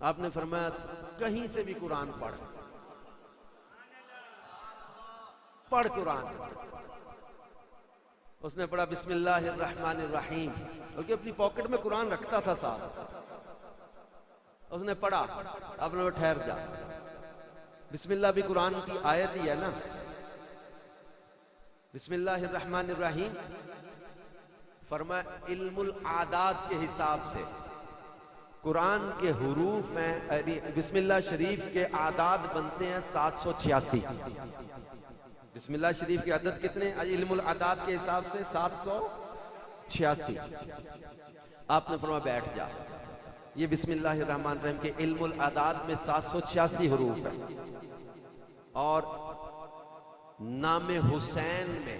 آپ نے فرمایا کہیں سے بھی قرآن پڑھ قرآن. اس نے پڑھا بسم اللہ الرحمن الرحیم، کیونکہ اپنی پاکٹ میں قرآن رکھتا تھا ساتھ. اس نے پڑھا. آپ نے ٹھہر جا، بسم اللہ بھی قرآن کی آیت ہی ہے نا. بسم اللہ الرحمن الرحیم فرمایا علم العادات کے حساب سے قرآن کے حروف ہیں. بسم اللہ شریف کے اعداد بنتے ہیں 786. بسم اللہ شریف کے عدد کتنے؟ علم العادات کے حساب سے 786. آپ نے فرمایا بیٹھ جا. یہ بسم اللہ الرحمن الرحیم کے علم العادات میں 786 حروف ہیں، اور نام حسین میں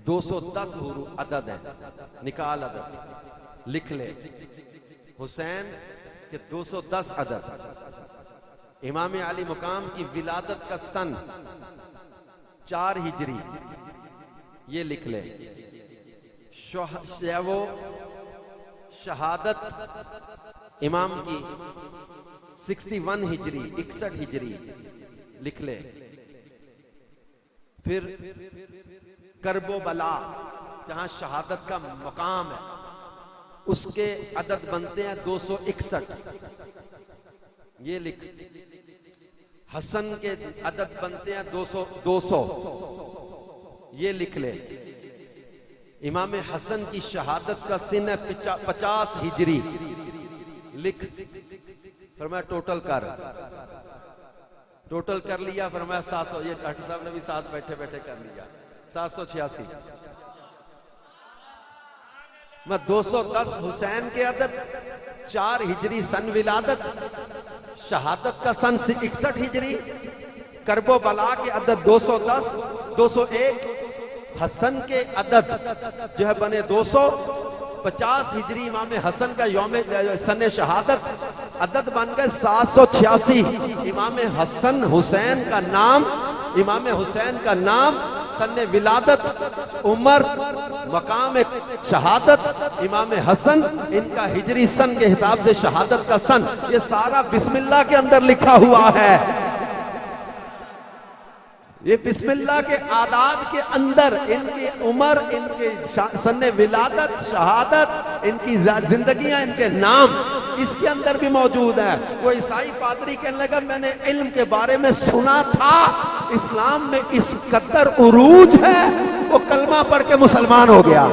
210 حروف عدد ہیں. نکال عدد، لکھ لے. حسین کے 210 عدد. امام علی مقام کی ولادت کا سن 4 ہجری، یہ لکھ لے. وہ شہادت امام کی 61 ہجری، 61 ہجری، لکھ لے. پھر کرب و بلا جہاں شہادت کا مقام ہے، اس کے عدد بنتے ہیں 261، یہ لکھ. حسن کے عدد بنتے ہیں 200، یہ لکھ لے. امام حسن کی شہادت کا سن ہے 50 ہجری، لکھ. فرمایا ٹوٹل کر لیا. فرمایا 700. یہ ڈاکٹر صاحب نے بھی ساتھ بیٹھے بیٹھے کر لیا. 786. میں 210 حسین کے عدد، 4 ہجری سن ولادت، شہادت کا سن 61 ہجری، کرب و بلا کے عدد 210، 201. حسن کے عدد جو ہے بنے 250 ہجری. امام حسن کا یوم سن شہادت عدد بن گئے 786. امام حسن حسین کا نام، امام حسین کا نام، سن ولادت، عمر، مقام شہادت، امام حسن، ان کا ہجری سن کے حساب سے شہادت کا سن، یہ سارا بسم اللہ کے اندر لکھا ہوا ہے. یہ بسم اللہ کے اعداد کے اندر ان کی عمر، ان کے سن ولادت، شہادت، ان کی زندگیاں، ان کے نام اس کے اندر بھی موجود ہے. وہ عیسائی پادری کہنے لگا میں نے علم کے بارے میں سنا تھا، اسلام میں اس قدر عروج ہے. وہ کلمہ پڑھ کے مسلمان ہو گیا.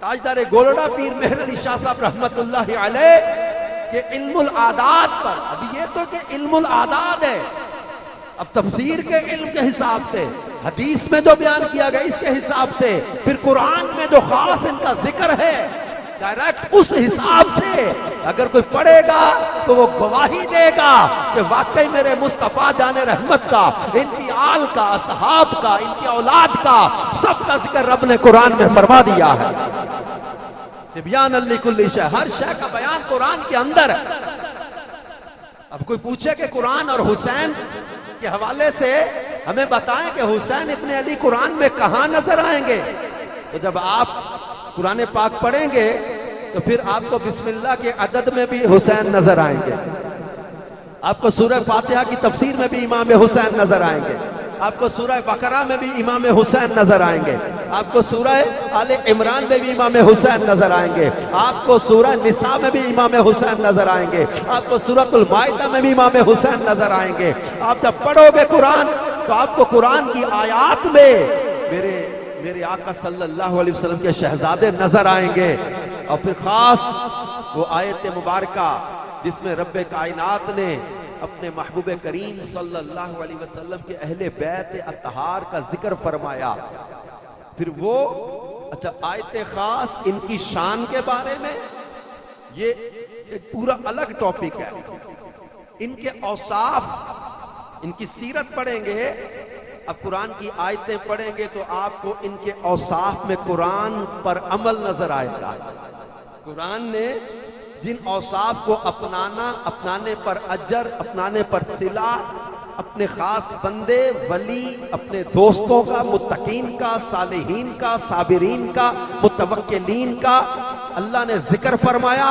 تاجدار گولڑا پیر مہر علی شاہ صاحب رحمت اللہ علیہ کہ علم العادات پر، ابھی یہ تو کہ علم العادات ہے، اب تفسیر کے علم کے حساب سے، حدیث میں جو بیان کیا گیا اس کے حساب سے، پھر قرآن میں جو خاص ان کا ذکر ہے ڈائریکٹ اس حساب سے اگر کوئی پڑھے گا تو وہ گواہی دے گا کہ واقعی میرے مصطفیٰ جان رحمت کا، ان کی آل کا، اصحاب کا، ان کی اولاد کا، سب کا ذکر رب نے قرآن میں فرما دیا ہے. بیان لکل شے، ہر شے کا بیان قرآن کے اندر ہے. اب کوئی پوچھے کہ قرآن اور حسین کے حوالے سے ہمیں بتائیں کہ حسین ابن علی قرآن میں کہاں نظر آئیں گے، تو جب آپ قرآن پاک پڑھیں گے تو پھر آپ کو بسم اللہ کے عدد میں بھی حسین نظر آئیں گے، آپ کو سورہ فاتحہ کی تفسیر میں بھی امام حسین نظر آئیں گے، آپ کو سورہ بقرہ میں بھی امام حسین نظر آئیں گے، آپ کو سورہ آل عمران میں بھی امام حسین نظر آئیں گے، آپ کو سورہ نساء میں بھی امام حسین نظر آئیں گے، آپ کو سورۃ المائدہ میں بھی امام حسین نظر آئیں گے. آپ جب پڑھو گے قرآن تو آپ کو قرآن کی آیات میں میرے آقا صلی اللہ علیہ وسلم کے شہزادے نظر آئیں گے. اور پھر خاص وہ آیت مبارکہ جس میں رب کائنات نے اپنے محبوب کریم صلی اللہ علیہ وسلم کے اہل بیت اطہار کا ذکر فرمایا. پھر وہ اچھا آیت خاص ان کی شان کے بارے میں، یہ ایک پورا الگ ٹاپک ہے. ان کے اوصاف، ان کی سیرت پڑھیں گے. اب قرآن کی آیتیں پڑھیں گے تو آپ کو ان کے اوصاف میں قرآن پر عمل نظر آئے گا. قرآن نے جن اوصاف کو اپنانے پر اجر، اپنانے پر صلہ، اپنے خاص بندے، ولی، اپنے دوستوں کا، متقین کا، صالحین کا، صابرین کا، متوکلین کا اللہ نے ذکر فرمایا.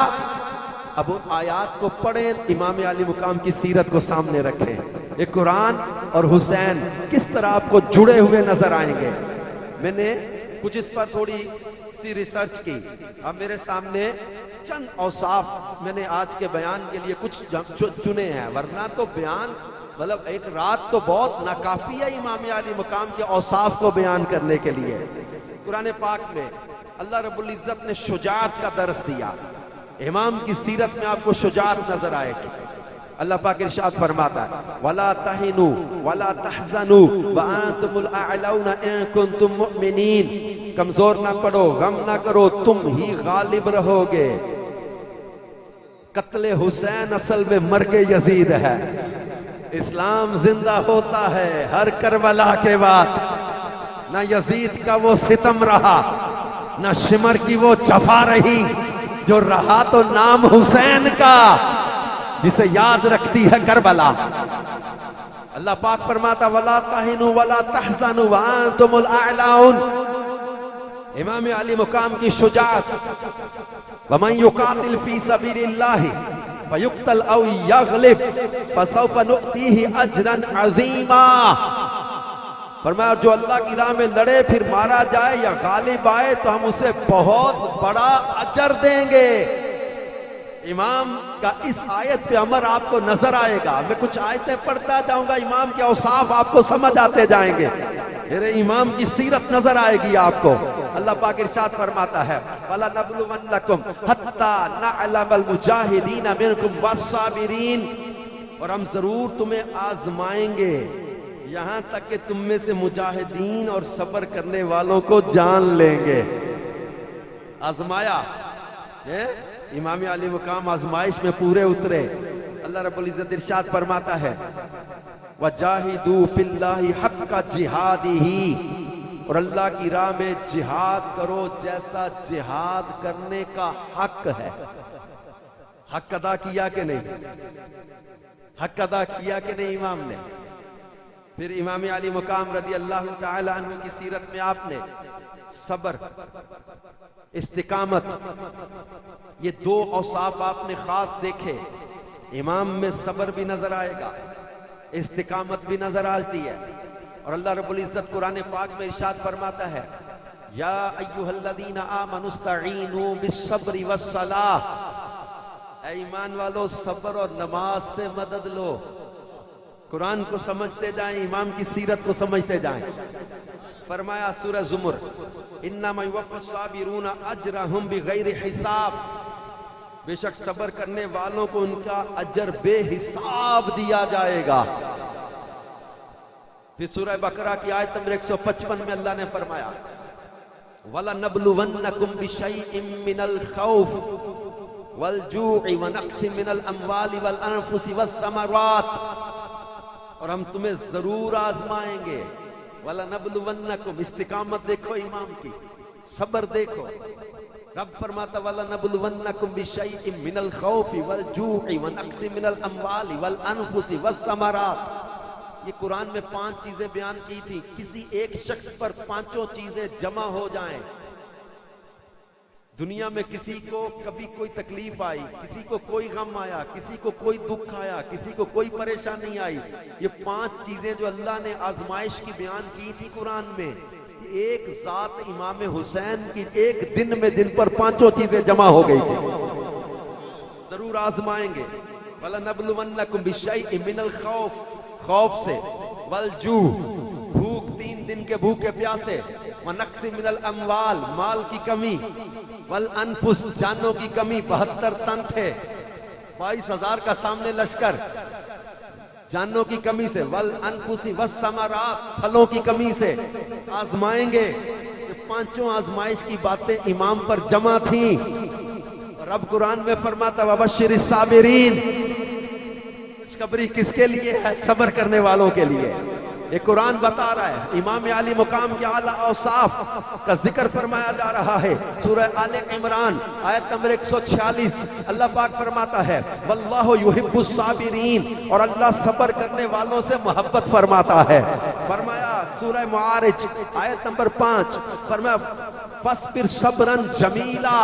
اب ان آیات کو پڑھیں، امام علی مقام کی سیرت کو سامنے رکھیں، یہ قرآن اور حسین کس طرح آپ کو جڑے ہوئے نظر آئیں گے۔ میں نے کچھ اس پر تھوڑی سی ریسرچ کی، اب میرے سامنے چند اوصاف میں نے آج کے بیان کے لیے کچھ چنے ہیں، ورنہ تو بیان مطلب ایک رات تو بہت ناکافی ہے امام علی مقام کے اوصاف کو بیان کرنے کے لیے۔ قرآن پاک میں اللہ رب العزت نے شجاعت کا درس دیا، امام کی سیرت میں آپ کو شجاعت نظر آئے گی۔ اللہ پاک ارشاد فرماتا ہے وَلَا تَهِنُوا وَلَا تَحْزَنُوا وَأَنْتُمُ الْأَعْلَوْنَ إِن كُنتُم مُؤْمِنِينَ، کمزور نہ پڑو، غم نہ کرو، تم ہی غالب رہو گے۔ قتل حسین اصل میں مرگ یزید ہے، اسلام زندہ ہوتا ہے ہر کربلا کے بعد۔ نہ یزید کا وہ ستم رہا، نہ شمر کی وہ جفا رہی، جو رہا تو نام حسین کا، جسے یاد رکھتی ہے کربلا۔ اللہ پاک فرماتا وَلَا تَهِنُوا وَلَا تَحْزَنُوا وَأَنْتُمُ الْأَعْلَوْنَ، امام علی مقام کی شجاعت۔ وَمَنْ يُقَاتِلْ فِي سَبِيلِ اللَّهِ فَيُقْتَلْ أَوْ يَغْلِبْ فَسَوْفَ نُؤْتِيهِ أَجْرًا عَظِيمًا، فرمایا جو اللہ کی راہ میں لڑے پھر مارا جائے یا غالب آئے تو ہم اسے بہت بڑا اجر دیں گے۔ امام کا اس آیت پہ امر آپ کو نظر آئے گا، میں کچھ آیتیں پڑھتا جاؤں گا، امام کے اوصاف آپ کو سمجھ آتے جائیں گے، میرے امام کی سیرت نظر آئے گی آپ کو۔ اللہ پاک ارشاد فرماتا ہے وَلَنَبْلُوَنَّكُمْ حَتَّى نَعْلَمَ الْمُجَاهِدِينَ مِنْكُمْ وَالصَّابِرِينَ، اور ہم ضرور تمہیں آزمائیں گے یہاں تک کہ تم میں سے مجاہدین اور صبر کرنے والوں کو جان لیں گے۔ آزمایا، امام علی مقام آزمائش میں پورے اترے۔ اللہ رب العزت ارشاد فرماتا ہے وَجَاهِدُوا فِي اللَّهِ حَقَّ جِهَادِهِ، اور اللہ کی راہ میں جہاد کرو جیسا جہاد کرنے کا حق ہے۔ حق ادا کیا کہ نہیں؟ حق ادا کیا کہ نہیں امام نے؟ پھر امام علی مقام رضی اللہ تعالی عنہ کی سیرت میں آپ نے صبر، استقامت، یہ دو اوصاف آپ نے خاص دیکھے۔ امام میں صبر بھی نظر آئے گا، استقامت بھی نظر آتی ہے، اور اللہ رب العزت قرآن پاک میں ارشاد فرماتا ہے یا ایھا الذین آمنوا استعینوا بالصبر والصلاۃ، اے ایمان والو صبر اور نماز سے مدد لو۔ قرآن کو سمجھتے جائیں، امام کی سیرت کو سمجھتے جائیں۔ فرمایا سورہ زمر انما یوفی الصابرون اجرہم بغیر حساب، بے شک صبر کرنے والوں کو ان کا اجر بے حساب دیا جائے گا۔ پھر سورہ بقرہ کی آیت نمبر 155 میں اللہ نے فرمایا وَلَنَبْلُوَنَّكُمْ بِشَيْءٍ مِّنَ الْخَوْفِ وَالْجُوعِ وَنَقْصٍ مِّنَ الْأَمْوَالِ وَالْأَنفُسِ وَالثَّمَرَاتِ، اور ہم تمہیں ضرور آزمائیں گے۔ وَلَنَبْلُوَنَّكُمْ، استقامت دیکھو امام کی، صبر دیکھو۔ رب فرماتا وَلَنَبْلُوَنَّكُمْ بِشَيْءٍ مِّنَ الْخَوْفِ وَالْجُوعِ وَنَقْصٍ مِّنَ الْأَمْوَالِ وَالْأَنفُسِ وَالثَّمَرَاتِ، یہ قرآن میں 5 چیزیں بیان کی تھی، کسی ایک شخص پر 5 چیزیں جمع ہو جائیں۔ دنیا میں کسی کو کبھی کوئی تکلیف آئی، کسی کو کوئی غم آیا، کسی کو کوئی دکھ آیا، کسی کو کوئی پریشانی آئی، یہ 5 چیزیں جو اللہ نے آزمائش کی بیان کی تھی قرآن میں، ایک ذات امام حسین کی ایک دن میں جن پر 5 چیزیں جمع ہو گئی تھی، ضرور آزمائیں گے۔ وَلَنَبْلُوَنَّكُمْ بِشَيْءٍ مِّنَ الْخَوْفِ، خوف سے، وَالْجُوعِ، بھوک، 3 دن کے بھوکے پیاسے، وَنَقْصٍ مِّنَ الْأَمْوَالِ، مال کی کمی، وَالْأَنفُسِ، جانوں کی کمی، 72 تن تھے، 22,000 کا سامنے لشکر، جانوں کی کمی سے، وَالْأَنفُسِ وَالثَّمَرَاتِ، پھلوں کی کمی سے آزمائیں گے۔ یہ 5 آزمائش کی باتیں امام پر جمع تھیں۔ رب قرآن میں فرماتا وَبَشِّرِ الصَّابِرِينَ، خوشخبری کس کے لیے ہے؟ صبر کرنے والوں کے لیے۔ یہ قرآن بتا رہا ہے، امام علی مقام کے اعلیٰ اوصاف کا ذکر فرمایا جا رہا ہے۔ سورہ آل عمران آیت نمبر 146 اللہ پاک فرماتا ہے واللہ یحب الصابرین، اور اللہ صبر کرنے والوں سے محبت فرماتا ہے۔ فرمایا سورہ معارج آیت نمبر 5 فرمایا فاصبر صبرا جمیلا،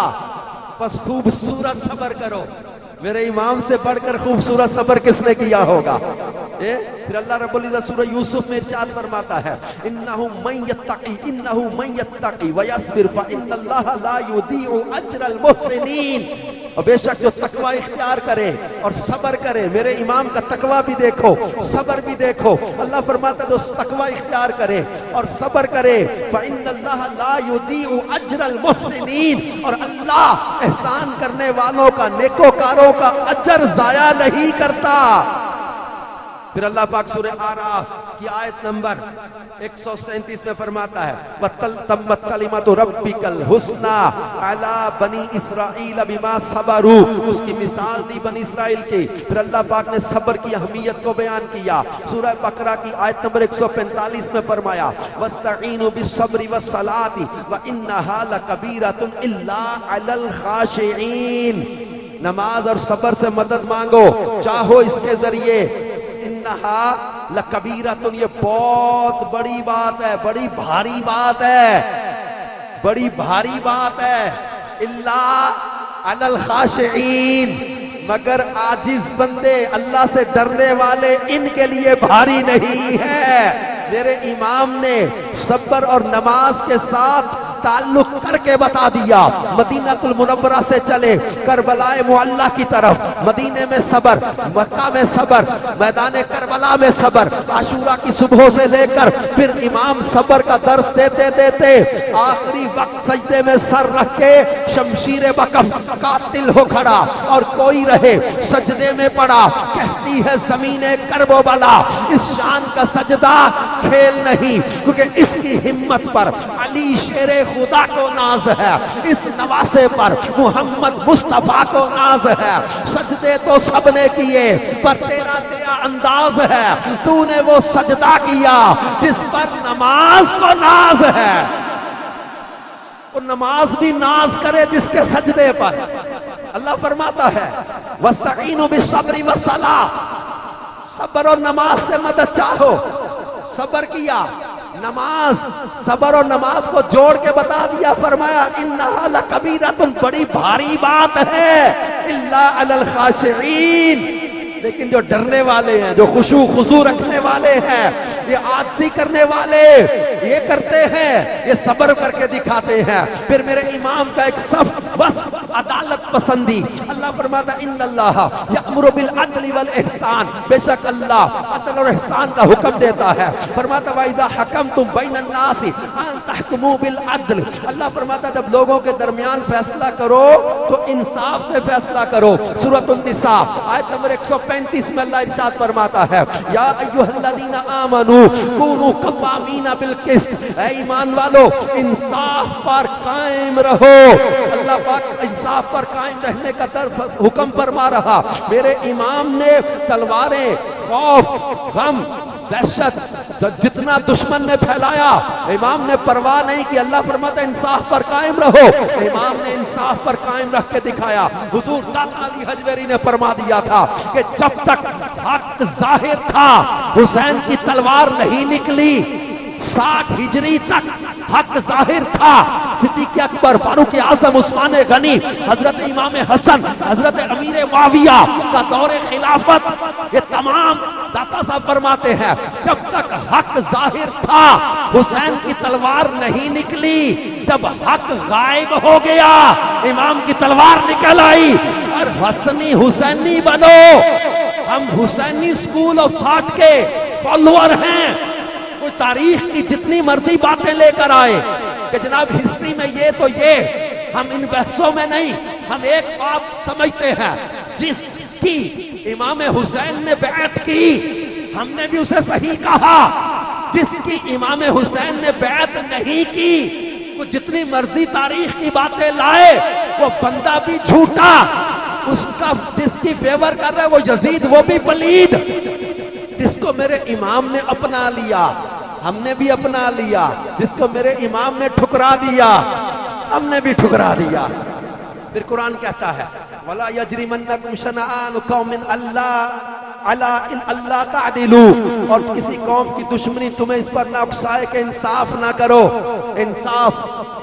پس خوبصورت صبر کرو۔ میرے امام سے بڑھ کر خوبصورت صبر کس نے کیا ہوگا؟ پھر اللہ رب العزت سورہ یوسف میں ارشاد فرماتا ہے انہو من یتقی ویصبر فإن اللہ لا یضیع اجر المحسنین، اور بے شک جو تقوی اختیار کرے اور صبر کرے، میرے امام کا تقوی بھی دیکھو صبر بھی دیکھو، اللہ فرماتا ہے جو تقوی اختیار کرے اور صبر کرے فإن اللہ لا یضیع اجر المحسنین، اور اللہ احسان کرنے والوں کا نیکوکاروں کا اجر ضائع نہیں کرتا۔ پھر اللہ پاک سورہ آراف کی آیت نمبر 137 میں فرماتا ہے وَتَمَّتْ كَلِمَةُ رَبِّكَ الْحُسْنَى عَلَى بَنِي إِسْرَائِيلَ بِمَا صَبَرُوا، اس کی مثال دی بنی اسرائیل کی۔ پھر اللہ پاک نے صبر کی اہمیت کو بیان کیا، سورہ بقرہ کی آیت نمبر 145 میں فرمایا وَاسْتَعِينُوا بِالصَّبْرِ وَالصَّلَاةِ وَإِنَّهَا لَكَبِيرَةٌ إِلَّا عَلَى الْخَاشِعِينَ، نماز اور صبر سے مدد مانگو چاہو اس کے ذریعے، انہا لکبیرۃ، یہ بہت بڑی بات ہے، بڑی بھاری بات ہے، بڑی بھاری بات ہے، الا علی الخاشعین، مگر عاجز بندے اللہ سے ڈرنے والے ان کے لیے بھاری نہیں ہے۔ میرے امام نے صبر اور نماز کے ساتھ تعلق کر کے بتا دیا، مدینہ المنورہ سے چلے کربلا معلیٰ کی طرف، مدینے میں صبر، مکہ میں صبر، میدان کربلا میں صبر، عاشورہ کی صبح سے لے کر پھر امام صبر کا درس دیتے دیتے آخری وقت سجدے میں سر رکھ کے شمشیر بکف قاتل ہو کھڑا اور کوئی رہے سجدے میں پڑا، کہتی ہے زمین کرب و بلا اس شان کا سجدہ کھیل نہیں، کیونکہ اس کی ہمت پر علی شیر خدا کو ناز ہے، اس نواسے پر محمد مصطفیٰ کو ناز ہے۔ سجدے تو سب نے کیے پر تیرا تیرا انداز ہے، تو نے وہ سجدہ کیا جس پر نماز کو ناز ہے، وہ نماز بھی ناز کرے جس کے سجدے پر۔ اللہ فرماتا ہے وَاسْتَعِينُوا بِالصَّبْرِ وَالصَّلَاةِ، صبر اور نماز سے مدد چاہو، صبر کیا، نماز، صبر اور نماز کو جوڑ کے بتا دیا، فرمایا انہا لکبیرۃ، بڑی بھاری بات ہے، الا علی الخاشعین، لیکن جو ڈرنے والے ہیں، جو خشوع خضوع رکھنے والے ہیں، یہ عاجزی کرنے والے یہ کرتے ہیں، یہ صبر کر کے دکھاتے ہیں۔ پھر میرے امام کا ایک صف بس عدالت پسندی، اللہ فرماتا ان اللہ یأمر بالعدل والاحسان، بے شک اللہ عدل اور احسان کا حکم دیتا ہے، فرماتا وَإِذَا حَكَمْتُمْ بَيْنَ النَّاسِ أَن تَحْكُمُوا بِالْعَدْلِ، اللہ فرماتا جب لوگوں کے درمیان فیصلہ کرو تو انصاف سے فیصلہ کرو۔ سورۃ النساء آیت نمبر 135 میں اللہ ارشاد فرماتا ہے یا ایھا الذین آمنوا کونوا قوامین بالقسط، اے ایمان والو انصاف پر قائم رہو۔ اللہ پاک انصاف پر قائم رہنے کا حکم فرما رہا۔ میرے امام نے تلواریں، خوف، غم، دہشت جتنا دشمن نے پھیلایا امام نے پرواہ نہیں کی، اللہ فرماتا انصاف پر قائم رہو، امام نے انصاف پر قائم رکھ کے دکھایا۔ حضور داتا علی حجویری نے فرما دیا تھا کہ جب تک حق ظاہر تھا حسین کی تلوار نہیں نکلی، 60 ہجری تک حق ظاہر تھا، صدیق اکبر، فاروق اعظم، عثمان غنی، حضرت امام حسن، حضرت امیر معاویہ کا دور خلافت، یہ تمام داتا صاحب فرماتے ہیں جب تک حق ظاہر تھا حسین کی تلوار نہیں نکلی، جب حق غائب ہو گیا امام کی تلوار نکل آئی، اور حسنی حسینی بنو، ہم حسینی اسکول آف تھاٹ کے فالوور ہیں۔ کوئی تاریخ کی جتنی مرضی باتیں لے کر آئے کہ جناب ہسٹری میں یہ تو یہ، ہم ان بحثوں میں نہیں، ہم ایک بات سمجھتے ہیں جس کی امام حسین نے بیعت کی ہم نے بھی اسے صحیح کہا، جس کی امام حسین نے بیعت نہیں کی وہ جتنی مرضی تاریخ کی باتیں لائے وہ بندہ بھی جھوٹا، اس کا جس کی فیور کر رہا ہے وہ یزید وہ بھی پلید۔ جس کو میرے امام نے اپنا لیا ہم نے بھی اپنا لیا، جس کو میرے امام نے ٹھکرا دیا ہم نے بھی ٹھکرا دیا۔ پھر قرآن کہتا ہے وَلَا يَجْرِمَنَّكُمْ شَنَآنُ قَوْمٍ أَلَّا تَعْدِلُوا، اور کسی قوم کی دشمنی تمہیں اس پر نہ اکسائے کہ انصاف نہ کرو، انصاف۔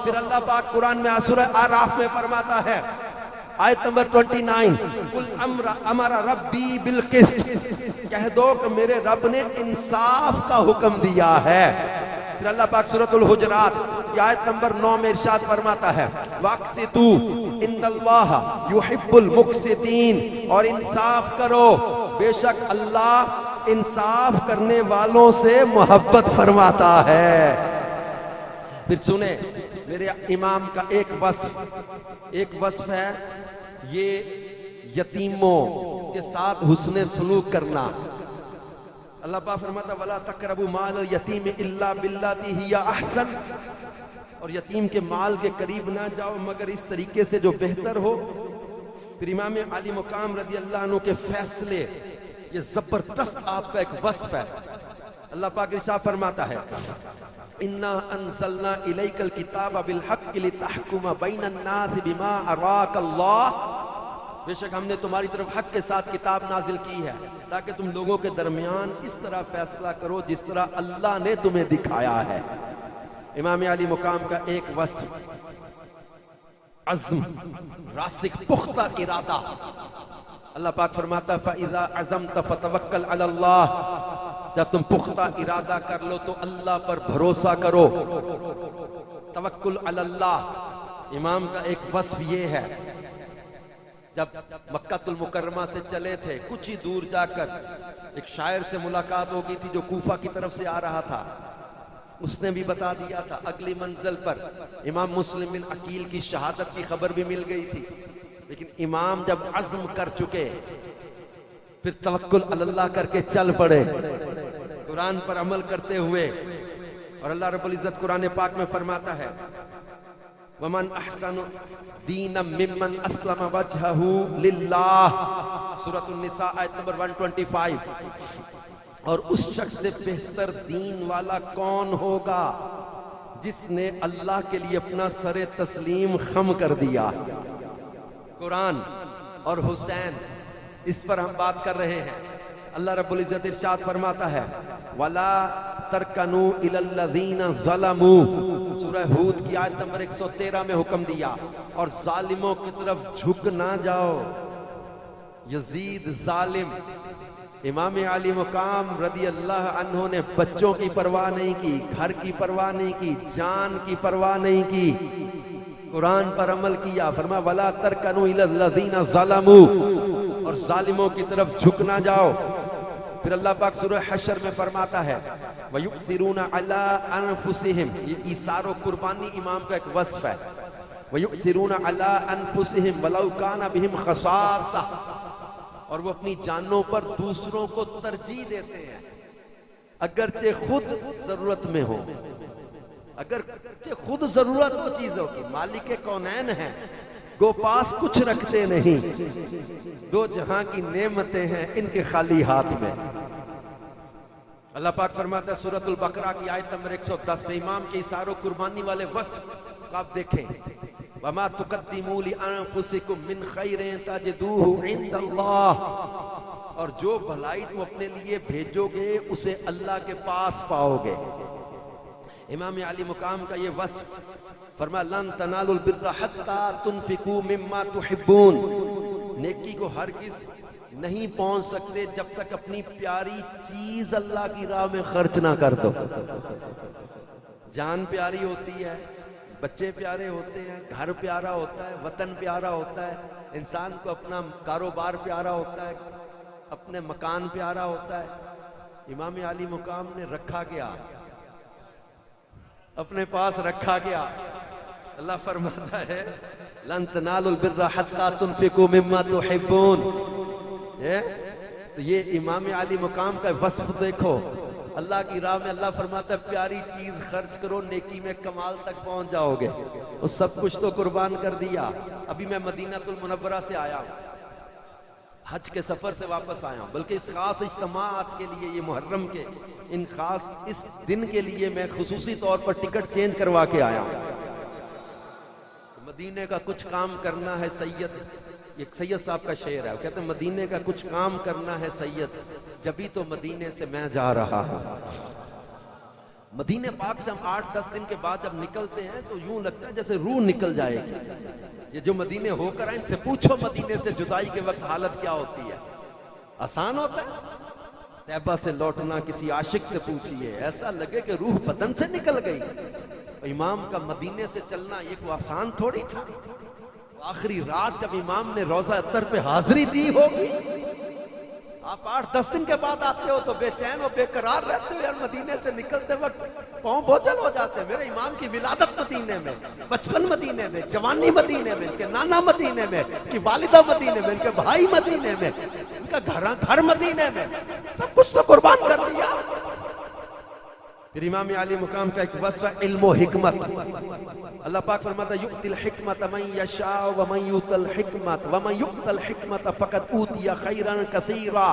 پھر اللہ پاک قرآن میں سورہ آراف میں فرماتا ہے آیت نمبر 29 قل امر ربی بالقسط، کہہ دو کہ میرے رب نے انصاف کا حکم دیا ہے۔ پھر اللہ پاک سورۃ الحجرات کی آیت نمبر 9 میں ارشاد فرماتا ہے وَاقْسِطُوا إِنَّ اللَّهَ يُحِبُّ الْمُقْسِطِينَ، اور انصاف کرو، بے شک اللہ انصاف کرنے والوں سے محبت فرماتا ہے۔ پھر سنیں میرے امام کا ایک وصف ہے یہ یتیموں کے ساتھ حسن سلوک کرنا۔ اللہ پاک فرماتا وَلَا تَقْرَبُوا مَالَ الْيَتِيمِ إِلَّا بِالَّتِي هِيَ أَحْسَنُ، اور یتیم کے مال کے قریب نہ جاؤ مگر اس طریقے سے جو بہتر ہو۔ پھر امام علی مقام رضی اللہ عنہ کے فیصلے، یہ زبردست آپ کا ایک وصف ہے۔ اللہ پاک ارشاد فرماتا ہے اِنَّا أَنزَلْنَا إِلَيْكَ الْكِتَابَ بِالْحَقِّ لِتَحْكُمَ بَيْنَ النَّاسِ بِمَا أَرَاكَ اللَّهُ، بے شک ہم نے تمہاری طرف حق کے ساتھ کتاب نازل کی ہے تاکہ تم لوگوں کے درمیان اس طرح فیصلہ کرو جس طرح اللہ نے تمہیں دکھایا ہے۔ امام علی مقام کا ایک وصف عزم، راسخ پختہ ارادہ۔ اللہ پاک فرماتا فَإِذَا عَزَمْتَ فَتَوَكَّلْ عَلَى اللَّهِ، جب تم پختہ ارادہ کر لو تو اللہ پر بھروسہ کرو۔ توکل علی اللہ، امام کا ایک وصف یہ ہے۔ جب مکہ المکرمہ سے چلے تھے کچھ ہی دور جا کر ایک شاعر سے ملاقات ہو گئی تھی جو کوفہ کی طرف سے آ رہا تھا، اس نے بھی بتا دیا تھا اگلی منزل پر امام مسلم بن عقیل کی شہادت کی خبر بھی مل گئی تھی، لیکن امام جب عزم کر چکے پھر توکل علی اللہ کر کے چل پڑے قرآن پر عمل کرتے ہوئے۔ اور اللہ رب العزت قرآن پاک میں فرماتا ہے وَمَنْ أَحْسَنُ دِينًا مِّمَّنْ أَسْلَمَ وَجْهَهُ لِلَّهِ، سورۃ النساء آیت نمبر 125۔ اور اس شخص سے بہتر دین والا کون ہوگا جس نے اللہ کے لیے اپنا سر تسلیم خم کر دیا۔ قرآن اور حسین، اس پر ہم بات کر رہے ہیں۔ اللہ رب العزت ارشاد فرماتا ہے وَلَا تَرْكَنُوا إِلَى الَّذِينَ ظَلَمُوا، سورہ ہود کی آیت نمبر 113 میں حکم دیا، اور ظالموں کی طرف جھک نہ جاؤ۔ یزید ظالم، امام علی مقام رضی اللہ عنہ نے بچوں کی پرواہ نہیں کی، گھر کی پرواہ نہیں کی، جان کی پرواہ نہیں کی، قرآن پر عمل کیا۔ فرمایا وَلَا تَرْكَنُوا إِلَى الَّذِينَ ظَلَمُوا، اور ظالموں کی طرف جھک نہ جاؤ۔ پھر اللہ پاک سورہ حشر میں فرماتا ہے وَيُؤْثِرُونَ عَلَىٰ أَنفُسِهِمْ، یہ ایثار و قربانی امام کا ایک وصف ہے۔ وَيُؤْثِرُونَ عَلَىٰ أَنفُسِهِمْ وَلَوْ كَانَ بِهِمْ خَصَاصَةٌ، اور وہ اپنی جانوں پر دوسروں کو ترجیح دیتے ہیں اگرچہ خود ضرورت میں ہو، اگرچہ خود ضرورت ہو چیزوں کی۔ مالک کونین ہیں، گو پاس کچھ رکھتے نہیں، دو جہاں کی نعمتیں ہیں ان کے خالی ہاتھ میں۔ اللہ پاک فرماتا ہے سورۃ البقرہ کی آیت نمبر 110 میں امام کے اثار و قربانی والے وصف آپ دیکھیں وَمَا تُقَدِّمُوا لِأَنفُسِكُم مِّن خَيْرٍ تَجِدُوهُ عِندَ اللَّهِ، اور جو بھلائی تم اپنے لیے بھیجو گے اسے اللہ کے پاس پاؤ گے۔ امام علی مقام کا یہ وصف، فرمایا لَن تَنَالُوا الْبِرَّ حَتَّىٰ تُنْفِقُوا مِمَّا تُحِبُّونَ، نیکی کو ہرگز نہیں پہنچ سکتے جب تک اپنی پیاری چیز اللہ کی راہ میں خرچ نہ کر دو۔ جان پیاری ہوتی ہے، بچے پیارے ہوتے ہیں، گھر پیارا ہوتا ہے، وطن پیارا ہوتا ہے، انسان کو اپنا کاروبار پیارا ہوتا ہے، اپنے مکان پیارا ہوتا ہے۔ امام علی مقام نے رکھا گیا، اپنے پاس رکھا گیا۔ اللہ فرماتا ہے لن تنالوا البر حتى تنفقوا مما تحبون۔ یہ امام علی مقام کا وصف دیکھو، اللہ کی راہ میں اللہ فرماتا ہے پیاری چیز خرچ کرو، نیکی میں کمال تک پہنچ جاؤ گے۔ وہ سب کچھ تو قربان کر دیا۔ ابھی میں مدینہ المنورہ سے آیا ہوں، حج کے سفر سے واپس آیا ہوں، بلکہ اس خاص اجتماعات کے لیے، یہ محرم کے ان خاص اس دن کے لیے میں خصوصی طور پر ٹکٹ چینج کروا کے آیا ہوں۔ مدینے کا کچھ کام کرنا ہے سید، ایک سید صاحب کا شعر ہے، وہ کہتے ہیں مدینے کا کچھ کام کرنا ہے سید، جبھی تو مدینے سے میں جا رہا ہوں۔ مدینے پاک سے ہم 8-10 دن کے بعد جب نکلتے ہیں تو یوں لگتا ہے جیسے روح نکل جائے گی. یہ جو مدینے ہو کر آئے ان سے پوچھو مدینے سے جدائی کے وقت حالت کیا ہوتی ہے. آسان ہوتا ہے؟ طیبہ سے لوٹنا کسی عاشق سے پوچھئے، ایسا لگے کہ روح بدن سے نکل گئی. امام کا مدینے سے چلنا یہ کوئی آسان تھوڑی تھا. آخری رات جب امام نے روضہ اطہر پہ حاضری دی ہوگی، آپ 8-10 دن کے بعد آتے ہو تو بے چین و بے قرار رہتے ہو یار. مدینے سے نکلتے وقت پاؤں بوجھل ہو جاتے ہیں. میرے امام کی ولادت مدینے میں، بچپن مدینے میں، جوانی مدینے میں، ان کے نانا مدینے میں، ان کی والدہ مدینے میں، ان کے بھائی مدینے میں، ان کا گھر مدینے میں، سب کچھ تو قربان کر دیا. پھر امام علی مقام کا ایک وصف ہے علم و حکمت. اللہ پاک فرماتا ہے یؤتی الحکمت من یشاء ومن یؤت الحکمت ومن یؤت الحکمت فقد اوتی خیرا کثیرا.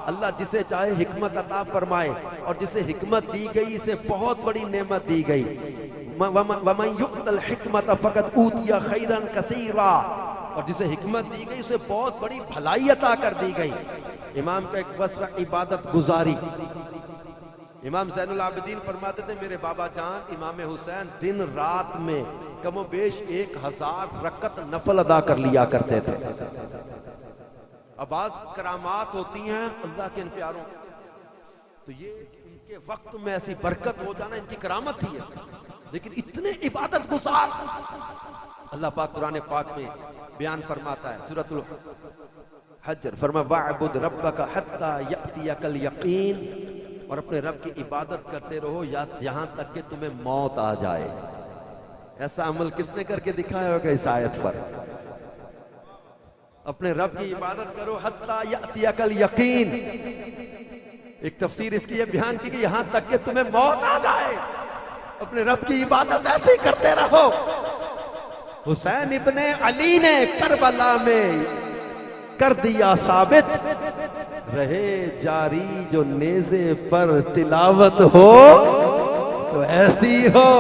اللہ جسے چاہے حکمت عطا فرمائے اور جسے حکمت دی گئی اسے بہت بڑی نعمت دی گئی. ومن یؤت الحکمت فقد اوتی خیرا کثیرا. اور جسے حکمت دی گئی اسے بہت بڑی بھلائی عطا کر دی گئی. امام کا ایک وصف ہے عبادت گزاری. امام زین العابدین فرماتے تھے میرے بابا جان امام حسین دن رات میں کم و بیش 1000 رکعت نفل ادا کر لیا کرتے تھے. اب بعض کرامات ہوتی ہیں اللہ کے ان پیاروں تو یہ ان کے وقت میں ایسی برکت ہو جانا ان کی کرامت ہی ہے. لیکن اتنے عبادت گزار اللہ پاک قرآن پاک میں بیان فرماتا ہے سورۃ الحجر فرما وَاعْبُدْ رَبَّكَ حَتَّى يَأْتِيَكَ الْيَقِينُ. اور اپنے رب کی عبادت کرتے رہو یہاں تک کہ تمہیں موت آ جائے. ایسا عمل کس نے کر کے دکھایا ہوگا اس آیت پر؟ اپنے رب کی عبادت کرو حتیٰ یأتیک الیقین. ایک تفسیر اس کی یہ بیان کی کہ یہاں تک کہ تمہیں موت آ جائے اپنے رب کی عبادت ایسے ہی کرتے رہو. حسین ابن علی نے کربلا میں کر دیا ثابت رہے جاری جو نیزے پر تلاوت ہو تو ایسی ہو.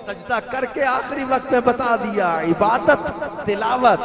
سجدہ کر کے آخری وقت میں بتا دیا عبادت تلاوت.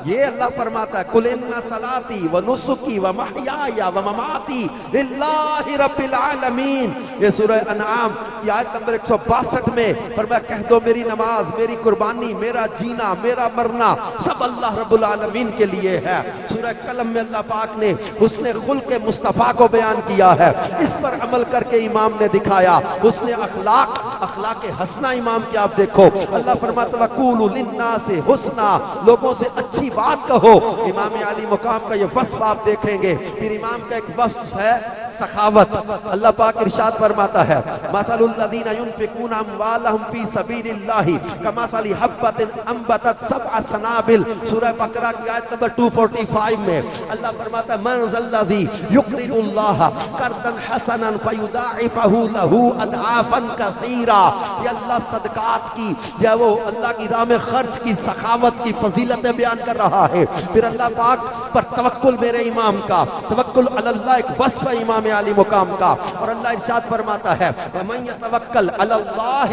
یہ اللہ فرماتا ہے قُلْ إِنَّ صَلَاتِي وَنُسُكِي وَمَحْيَايَ وَمَمَاتِي لِلَّهِ رَبِّ الْعَالَمِينَ. یہ سورہ انعام کی آیت نمبر 162 میں فرمایا کہہ دو میری نماز میری قربانی میرا جینا میرا مرنا سب اللہ رب العالمین کے لیے ہے. سورہ قلم میں اللہ پاک نے حسن خلق مصطفیٰ کو بیان کیا ہے. اس پر عمل کر کے امام نے دکھایا حسن اخلاق حسنہ امام کی آپ دیکھو. اللہ فرماتا ہے وَقُولُوا لِلنَّاسِ حُسْنًا لوگوں سے اچھی بات کہو. امام علی مقام کا یہ وصف آپ دیکھیں گے. پھر امام کا ایک وصف ہے سخاوت. اللہ پاک ارشاد فرماتا ہے مثل الذین ينفقون اموالهم فی سبیل اللہ کمثل حبۃ انبتت سبع سنابل. سورہ بقرہ کی آیت نمبر 245 میں اللہ فرماتا ہے من ذا الذی یقرض اللہ قرضا حسنا فیضاعفہ لہ اضعافا کثیرا. یہ اللہ صدقات کی یا وہ اللہ کی راہ میں خرچ کی سخاوت کی فضیلتیں بیان کر رہا ہے. پھر اللہ پاک پر توکل میرے امام کا توکل علی اللہ ایک وصف ہے امام علی مقام کا. اور اللہ ارشاد فرماتا ہے وَمَن يَتَوَكَّلْ عَلَى اللَّهِ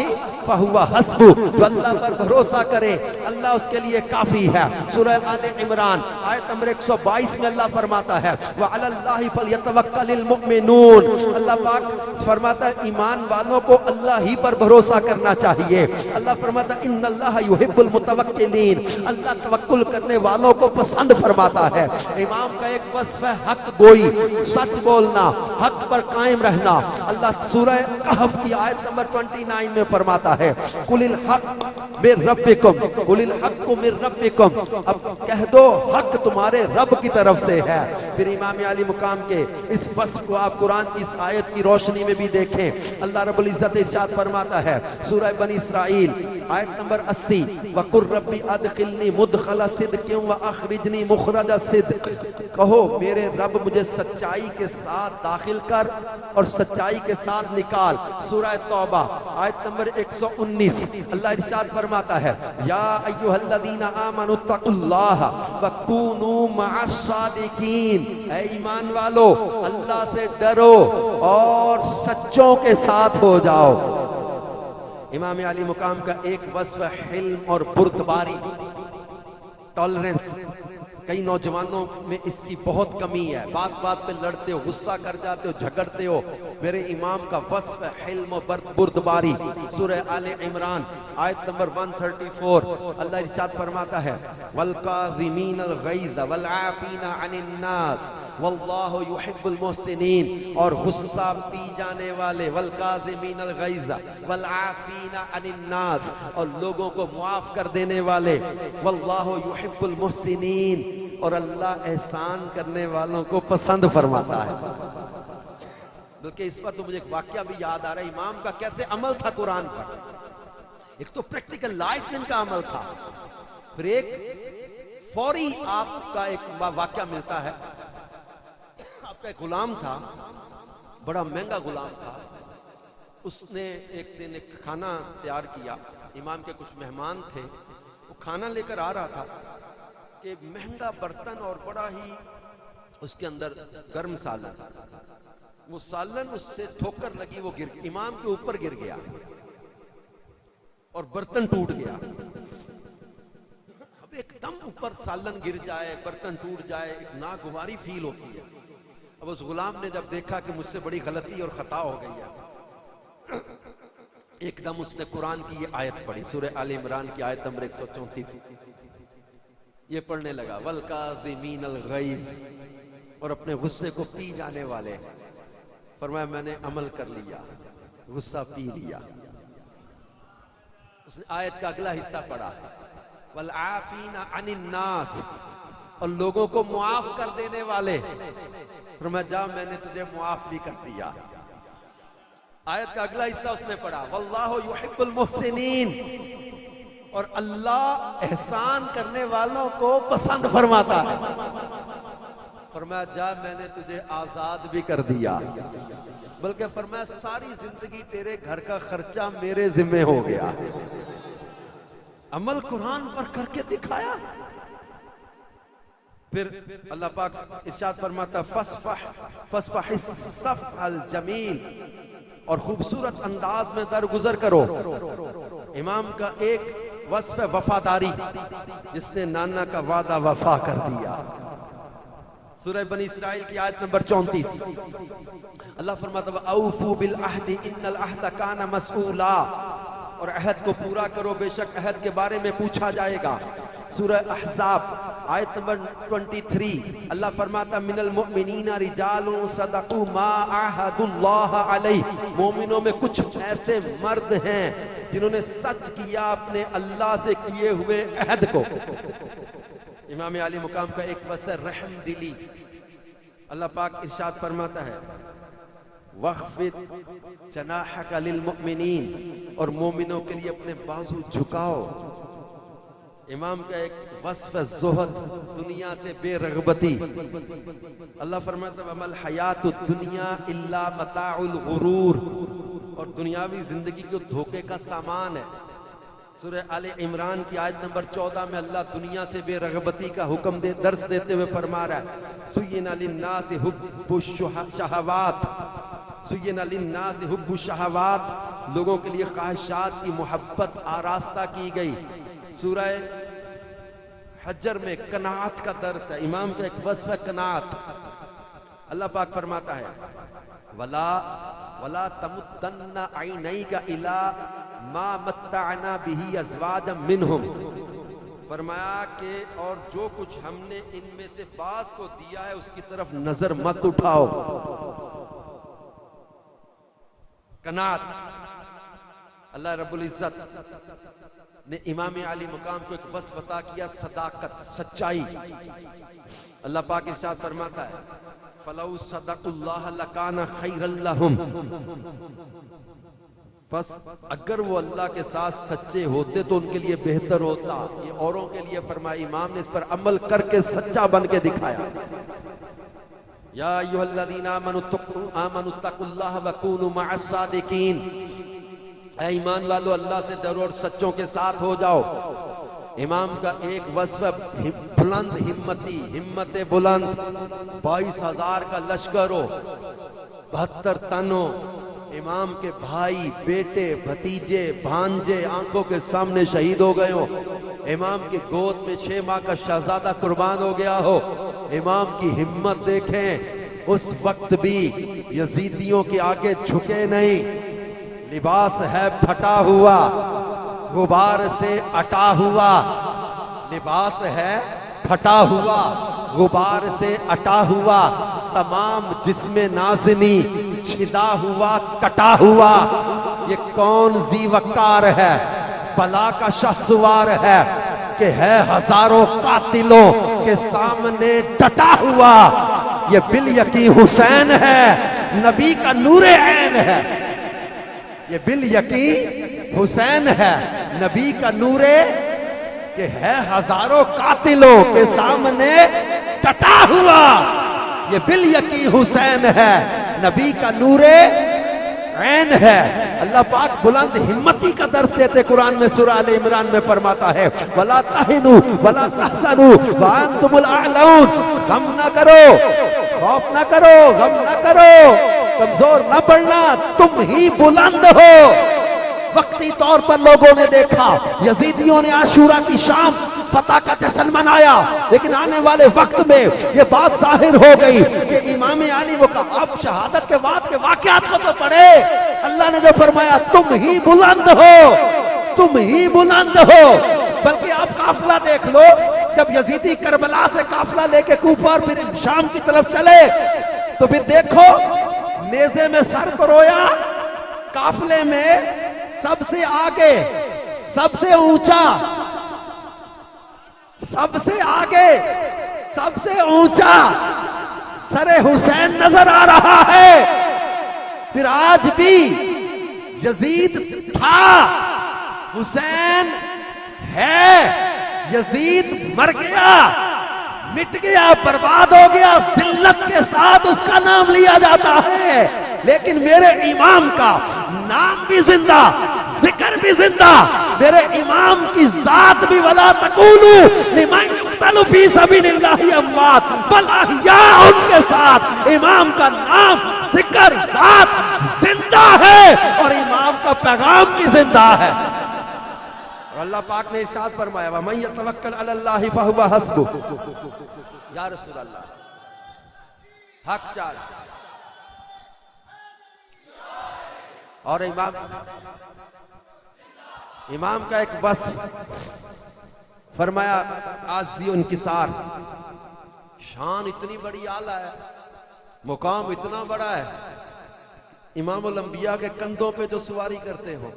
فَهُوَ حَسْبُهُ جو اللہ پر بھروسہ کرے اللہ اس کے لیے کافی ہے. سورہ آل عمران آیت نمبر 122 میں اللہ فرماتا ہے وَعَلَى اللَّهِ فَلْيَتَوَكَّلِ الْمُؤْمِنُونَ. اللہ پاک فرماتا ہے ایمان والوں کو اللہ ہی پر بھروسہ کرنا چاہیے. اللہ فرماتا ہے ان اللہ یحب المتوکلین. اللہ توکل کرنے والوں کو پسند فرماتا ہے. امام کا ایک وصف ہے حق گوئی سچ بولنا حق پر قائم رہنا. اللہ سورہ کہف کی آیت نمبر 29 میں فرماتا ہے قُلِ الْحَقُّ مِن رَبِّكُمْ قُلِ الْحَقُّ مِن رَبِّكُمْ اب کہہ دو حق تمہارے رب کی طرف سے ہے. پھر امام علی مقام کے اس وصف کو آپ قرآن کی اس آیت کی روشنی میں بھی دیکھیں. اللہ رب العزت ارشاد فرماتا ہے سورہ بنی اسرائیل آیت نمبر 80 وَقُلْ رَبِّ أَدْخِلْنِي مُدْخَلَ صِدْقٍ وَأَخْرِجْنِي مُخْرَجَ صِدْقٍ. کہو میرے رب مجھے سچائی کے ساتھ داخل کر اور سچائی کے ساتھ نکال. سورہ توبہ آیت نمبر 119 اللہ ارشاد فرماتا ہے یا ایھا الذین آمنوا اتقوا اللہ وکونوا مع الصادقین. اے ایمان والو اللہ سے ڈرو اور سچوں کے ساتھ ہو جاؤ. امام علی مقام کا ایک وصف حلم اور بردباری ٹالرنس. کئی نوجوانوں میں اس کی بہت کمی ہے، بات بات پہ لڑتے ہو، غصہ کر جاتے ہو، جھگڑتے ہو۔ میرے امام کا وصف ہے حلم و بردباری، سورہ آل عمران آیت نمبر 134۔ اللہ ارشاد فرماتا ہے وَالْقَاظِمِينَ الْغَيْظَ وَالْعَافِينَ عَنِ النَّاسِ وَاللَّهُ يُحِبُّ الْمُحْسِنِينَ، اور غصہ پی جانے والے، وَالْقَاظِمِينَ الْغَيْظَ وَالْعَافِينَ عَنِ النَّاسِ، اور لوگوں کو معاف کر دینے والے، وَاللَّهُ يُحِبُّ الْمُحْسِنِينَ، اور اللہ احسان کرنے والوں کو پسند فرماتا ہے۔ بلکہ اس پر تو مجھے ایک واقعہ بھی یاد آ رہا ہے، امام کا کیسے عمل تھا قرآن پر۔ ایک تو پریکٹیکل لائف میں ان کا عمل تھا، پھر ایک فوری آپ کا ایک واقعہ ملتا ہے۔ آپ کا ایک غلام تھا، بڑا مہنگا غلام تھا، اس نے ایک دن ایک کھانا تیار کیا، امام کے کچھ مہمان تھے، وہ کھانا لے کر آ رہا تھا کہ مہنگا برتن اور بڑا ہی اس کے اندر گرم سالن، وہ سالن اس سے ٹھوکر لگی، وہ امام کے اوپر گر گیا اور برتن ٹوٹ گیا۔ اب ایک دم اوپر سالن گر جائے، برتن ٹوٹ جائے، ایک ناگواری فیل ہوتی ہے۔ اب اس غلام نے جب دیکھا کہ مجھ سے بڑی غلطی اور خطا ہو گئی ہے، ایک دم اس نے قرآن کی یہ آیت پڑھی، سورہ آل عمران کی آیت نمبر 134، یہ پڑھنے لگا وَالْقَاظِمِينَ الْغَيْظَ، اور اپنے غصے کو پی جانے والے۔ فرمایا میں نے عمل کر لیا، غصہ پی لیا۔ اس نے آیت کا اگلا حصہ پڑھا وَالْعَافِينَ عَنِ النَّاسِ، اور لوگوں کو معاف کر دینے والے۔ فرمایا جا میں نے تجھے معاف بھی کر دیا۔ آیت کا اگلا حصہ اس نے پڑھا وَاللَّهُ يُحِبُّ الْمُحْسِنِينَ، اور اللہ احسان کرنے والوں کو پسند فرماتا ہے۔ فرمایا جا میں نے تجھے آزاد بھی کر دیا، بلکہ فرمایا ساری زندگی تیرے گھر کا خرچہ میرے ذمہ ہو گیا۔ عمل قرآن پر کر کے دکھایا۔ پھر اللہ پاک ارشاد فرماتا فَاصْفَحِ الصَّفْحَ الْجَمِيلَ، اور خوبصورت انداز میں درگزر کرو۔ امام کا ایک وصف ہے وفاداری، جس نے نانا کا وعدہ وفا کر دیا۔ سورہ بنی اسرائیل کی آیت نمبر 34، اللہ فرماتا ہے وَأَوْفُوا بِالْعَهْدِ إِنَّ الْعَهْدَ كَانَ مَسْئُولًا، اور عہد کو پورا کرو، بے شک عہد کے بارے میں پوچھا جائے گا۔ سورہ احزاب آیت نمبر 23، اللہ فرماتا من المؤمنین رجال صدقوا ما عاہدوا اللہ علیہ، مومنوں میں کچھ ایسے مرد ہیں جنہوں نے سچ کیا اپنے اللہ سے کیے ہوئے عہد کو۔ امام علی مقام کا ایک وصف ہے رحم دلی۔ اللہ پاک ارشاد فرماتا ہے وَخْفِضْ جَنَاحَكَ لِلْمُؤْمِنِينَ، اور مومنوں کے لیے اپنے بازو جھکاؤ۔ امام کا ایک وصف ہے زہد، دنیا سے بے رغبتی۔ اللہ فرماتا ہے وَمَا الْحَيَاةُ الدُّنْيَا إِلَّا مَتَاعُ الْغُرُورِ، اور دنیاوی زندگی کو دھوکے کا سامان ہے۔ سورہ آل عمران کی آیت نمبر 14 میں اللہ دنیا سے بے رغبتی کا حکم درس دیتے ہوئے فرما رہا ہے سُيِّنَ لِلنَّاسِ حُبُّ الشَّهَوَاتِ، سُيِّنَ لِلنَّاسِ حُبُّ الشَّهَوَاتِ، لوگوں کے لیے خواہشات کی محبت آراستہ کی گئی۔ سورہ حجر میں قناعت کا درس ہے، امام کا ایک وصف ہے قناعت۔ اللہ پاک فرماتا ہے وَلَا تَمُدَّنَّ عَيْنَيْكَ إِلَىٰ مَا مَتَّعْنَا بِهِ أَزْوَاجًا مِّنْهُمْ، فرمایا کہ اور جو کچھ ہم نے ان میں سے بعض کو دیا ہے اس کی طرف نظر مت اٹھاؤ۔ قناعت۔ اللہ رب العزت نے امام علی مقام کو ایک وصف عطا کیا صداقت، سچائی۔ اللہ پاک ارشاد فرماتا ہے فَلَوْ صَدَقُوا اللَّهَ لَكَانَ خَيْرًا لَهُمْ، بس اگر وہ اللہ کے ساتھ سچے ہوتے تو ان کے لیے بہتر ہوتا۔ یہ اوروں کے لیے فرمایا، امام نے اس پر عمل کر کے سچا بن کے دکھایا۔ یا ایھا الذین آمنوا اتقوا اللہ وکونوا مع الصادقین، اے ایمان والو اللہ سے ڈرو اور سچوں کے ساتھ ہو جاؤ۔ امام کا ایک وصف بلند ہمتی، ہمت بلند، 22,000 کا لشکر ہو، 72 تن ہو، امام کے بھائی بیٹے بھتیجے بھانجے آنکھوں کے سامنے شہید ہو گئے ہو، امام کی گود میں 6 ماہ کا شہزادہ قربان ہو گیا ہو، امام کی ہمت دیکھیں، اس وقت بھی یزیدیوں کے آگے جھکے نہیں، لباس ہے پھٹا ہوا، غبار سے اٹا ہوا، لباس ہے پھٹا ہوا، غبار سے اٹا ہوا، تمام جسم نازنی چھدا ہوا کٹا ہوا، یہ کون ذی وقار ہے، بلا کا شہسوار ہے کہ ہے ہزاروں قاتلوں کے سامنے ڈٹا ہوا، یہ بالیقین حسین ہے، نبی کا نور عین ہے، یہ بالیقین حسین ہے، نبی کا نور کہ ہے ہزاروں قاتلوں کے سامنے ڈٹا ہوا، یہ بالیقین حسین ہے، نبی کا نور عین ہے۔ اللہ پاک بلند ہمتی کا درس دیتے قرآن میں سورہ آل عمران میں فرماتا ہے وَلَا تَهِنُوا وَلَا تَحْزَنُوا وَأَنْتُمُ الْأَعْلَوْنَ، غم نہ کرو، خوف نہ کرو، غم نہ کرو، کمزور نہ پڑنا، تم ہی بلند ہو۔ وقتی طور پر لوگوں نے دیکھا یزیدیوں نے عاشورہ کی شام فتح کا جشن منایا، لیکن آنے والے وقت میں یہ بات ظاہر ہو گئی کہ امام علی وہ کہا آپ شہادت کے بعد کے واقعات کو تو پڑھے، اللہ نے جو فرمایا تم ہی بلند ہو، تم ہی بلند ہو۔ بلکہ آپ قافلہ دیکھ لو، جب یزیدی کربلا سے قافلہ لے کے کوفہ اور پھر شام کی طرف چلے تو پھر دیکھو نیزے میں سر پرویا، قافلے میں سب سے آگے، سب سے اونچا، سب سے آگے، سب سے اونچا سر حسین نظر آ رہا ہے۔ پھر آج بھی یزید تھا، حسین ہے، یزید مر گیا، مٹ گیا، برباد ہو گیا، ذلت کے ساتھ اس کا نام لیا جاتا ہے، لیکن میرے امام کا نام بھی زندہ، ذکر بھی زندہ، میرے امام کی ذات بھی وَلَا تَقُولُوا لِمَنْ يُقْتَلُ فِي سَبِيلِ اللَّهِ أَمْوَاتٌ بَلْ أَحْيَاءٌ، ان کے ساتھ امام کا نام، ذکر، ذات زندہ ہے اور امام کا پیغام بھی زندہ ہے۔ اور اللہ پاک نے ارشاد فرمایا وَمَن يَتَوَكَّلْ عَلَى اللَّهِ فَهُوَ حَسْبُهُ، یا رسول اللہ حق چال۔ اور امام کا ایک وصف فرمایا عاجزی و انکسار، شان اتنی بڑی اعلیٰ ہے، مقام اتنا بڑا ہے، امام الانبیاء کے کندھوں پہ جو سواری کرتے ہو،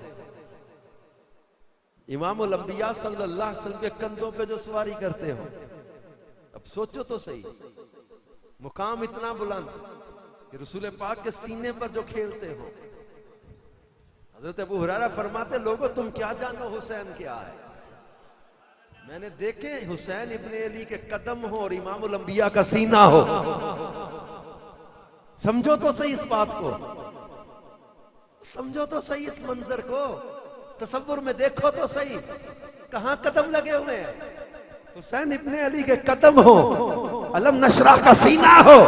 امام الانبیاء صلی اللہ علیہ وسلم کے کندھوں پہ جو سواری کرتے ہو، اب سوچو تو صحیح، مقام اتنا بلند کہ رسول پاک کے سینے پر جو کھیلتے ہو۔ حضرت ابو ہریرہ فرماتے لوگوں تم کیا جانو حسین کیا ہے، میں نے دیکھے حسین ابن علی کے قدم ہو اور امام الانبیاء کا سینہ ہو، سمجھو تو صحیح اس بات کو، سمجھو تو صحیح اس منظر کو، تصور میں دیکھو تو صحیح، کہاں قدم لگے ہوئے ہیں، حسین ابن علی کے قدم ہو، علم نشرح کا سینہ ہو،